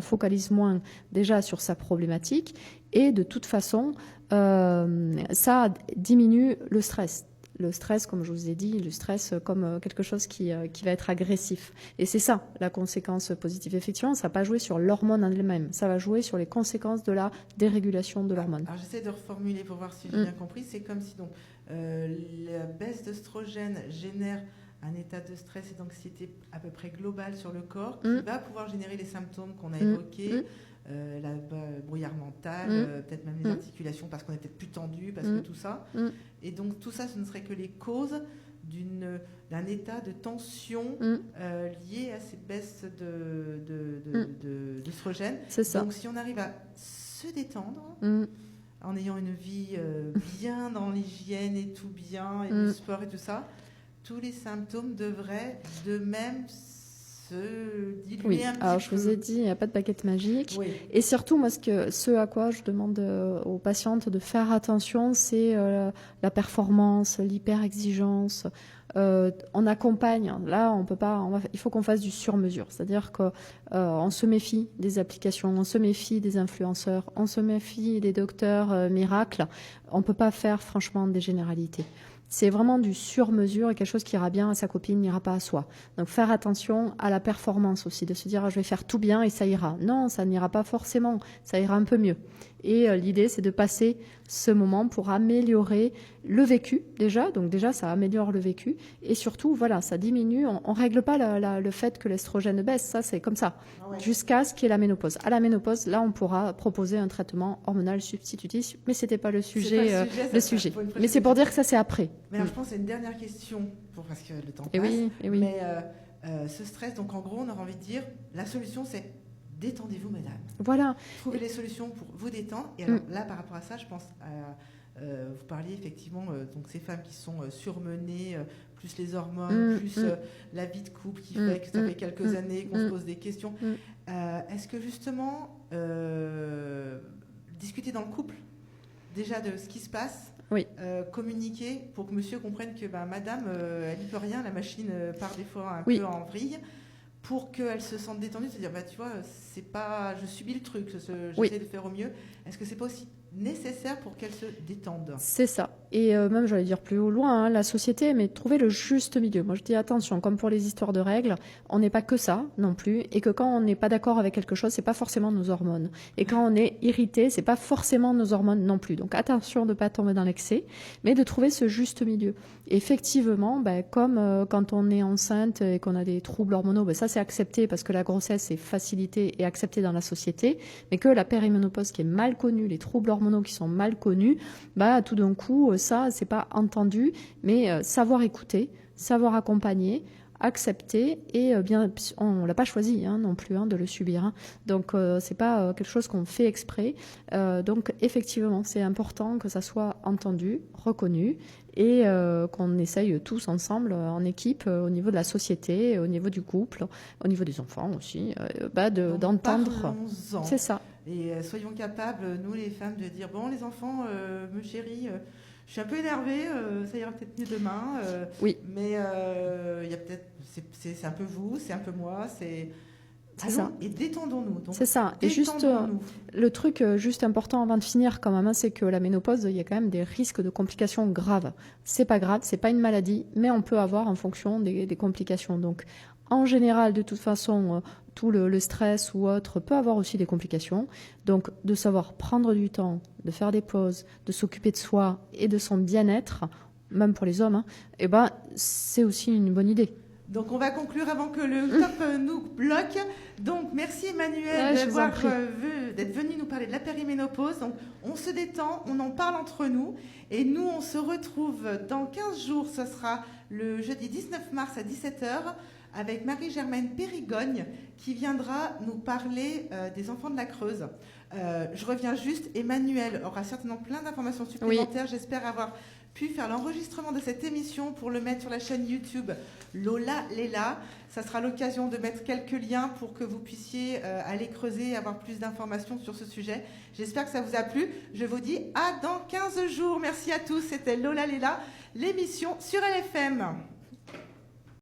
focalise moins déjà sur sa problématique, et de toute façon, ça diminue le stress. Le stress, comme je vous ai dit, le stress comme quelque chose qui va être agressif. Et c'est ça, la conséquence positive. Effectivement, ça ne va pas jouer sur l'hormone en elle-même, ça va jouer sur les conséquences de la dérégulation de l'hormone. Alors j'essaie de reformuler pour voir si j'ai bien compris. C'est comme si donc la baisse d'œstrogène génère un état de stress et d'anxiété à peu près global sur le corps qui va pouvoir générer les symptômes qu'on a évoqués, brouillard mental, peut-être même les articulations parce qu'on est peut-être plus tendu, parce que tout ça. Et donc tout ça, ce ne serait que les causes d'un état de tension lié à ces baisses d'œstrogènes. C'est ça. Donc si on arrive à se détendre en ayant une vie bien dans l'hygiène et tout bien, et le sport et tout ça, tous les symptômes devraient de même se diluer un petit peu. Alors je vous ai dit, il n'y a pas de baguette magique. Oui. Et surtout, moi, ce à quoi je demande aux patientes de faire attention, c'est la performance, l'hyper-exigence. On accompagne. Là, on peut pas. Il faut qu'on fasse du sur-mesure. C'est-à-dire que on se méfie des applications, on se méfie des influenceurs, on se méfie des docteurs miracles. On peut pas faire franchement des généralités. C'est vraiment du sur-mesure et quelque chose qui ira bien à sa copine n'ira pas à soi. Donc faire attention à la performance aussi, de se dire je vais faire tout bien et ça ira. Non, ça n'ira pas forcément, ça ira un peu mieux. Et l'idée, c'est de passer ce moment pour améliorer le vécu déjà. Donc déjà, ça améliore le vécu. Et surtout, voilà, ça diminue. On ne règle pas le fait que l'estrogène baisse. Ça, c'est comme ça. Jusqu'à ce qu'il y ait la ménopause. À la ménopause, là, on pourra proposer un traitement hormonal substitutif. Mais ce n'était pas le sujet. Mais c'est pour dire que ça, c'est après. Mais alors, je pense que c'est une dernière question, parce que le temps passe. Et oui. Mais ce stress, donc en gros, on aurait envie de dire, la solution, c'est détendez-vous, madame. Voilà. Trouvez les solutions pour vous détendre. Et alors là, par rapport à ça, je pense vous parliez effectivement donc ces femmes qui sont surmenées, plus les hormones, plus la vie de couple qui fait que ça fait quelques années qu'on se pose des questions. Est-ce que justement discuter dans le couple déjà de ce qui se passe, communiquer pour que monsieur comprenne que madame, elle n'y peut rien, la machine part des fois un peu en vrille, pour qu'elle se sente détendue, se dire tu vois, c'est pas, je subis le truc, j'essaie de faire au mieux. Est-ce que c'est pas aussi nécessaire pour qu'elle se détende? C'est ça. Et même, j'allais dire plus au loin, la société, mais trouver le juste milieu. Moi, je dis attention, comme pour les histoires de règles, on n'est pas que ça non plus, et que quand on n'est pas d'accord avec quelque chose, c'est pas forcément nos hormones. Et quand on est irrité, c'est pas forcément nos hormones non plus. Donc attention de pas tomber dans l'excès, mais de trouver ce juste milieu. Et effectivement, comme quand on est enceinte et qu'on a des troubles hormonaux, ça c'est accepté parce que la grossesse est facilitée et acceptée dans la société, mais que la périménopause qui est mal connue, les troubles hormonaux qui sont mal connus, tout d'un coup, ça, c'est pas entendu, mais savoir écouter, savoir accompagner, accepter, et bien, on l'a pas choisi non plus de le subir. Donc, c'est pas quelque chose qu'on fait exprès. Donc, effectivement, c'est important que ça soit entendu, reconnu, et qu'on essaye tous ensemble en équipe au niveau de la société, au niveau du couple, au niveau des enfants aussi, d'entendre. C'est ça. Et soyons capables, nous les femmes, de dire bon les enfants, me chéris, je suis un peu énervée, ça ira peut-être mieux demain. Mais il y a peut-être, c'est un peu vous, c'est un peu moi, c'est ça. Et détendons-nous. C'est ça. Et juste le truc juste important avant de finir quand même, c'est que la ménopause, il y a quand même des risques de complications graves. C'est pas grave, c'est pas une maladie, mais on peut avoir en fonction des complications. Donc en général, de toute façon, tout le stress ou autre peut avoir aussi des complications. Donc, de savoir prendre du temps, de faire des pauses, de s'occuper de soi et de son bien-être, même pour les hommes, c'est aussi une bonne idée. Donc, on va conclure avant que le top nous bloque. Donc, merci Emmanuelle d'être venue nous parler de la périménopause. Donc, on se détend, on en parle entre nous. Et nous, on se retrouve dans 15 jours. Ce sera le jeudi 19 mars à 17h. Avec Marie-Germaine Périgogne qui viendra nous parler des enfants de la Creuse. Je reviens juste, Emmanuelle aura certainement plein d'informations supplémentaires. J'espère avoir pu faire l'enregistrement de cette émission pour le mettre sur la chaîne YouTube Lola Léla. Ça sera l'occasion de mettre quelques liens pour que vous puissiez aller creuser et avoir plus d'informations sur ce sujet. J'espère que ça vous a plu. Je vous dis à dans 15 jours. Merci à tous. C'était Lola Léla, l'émission sur LFM.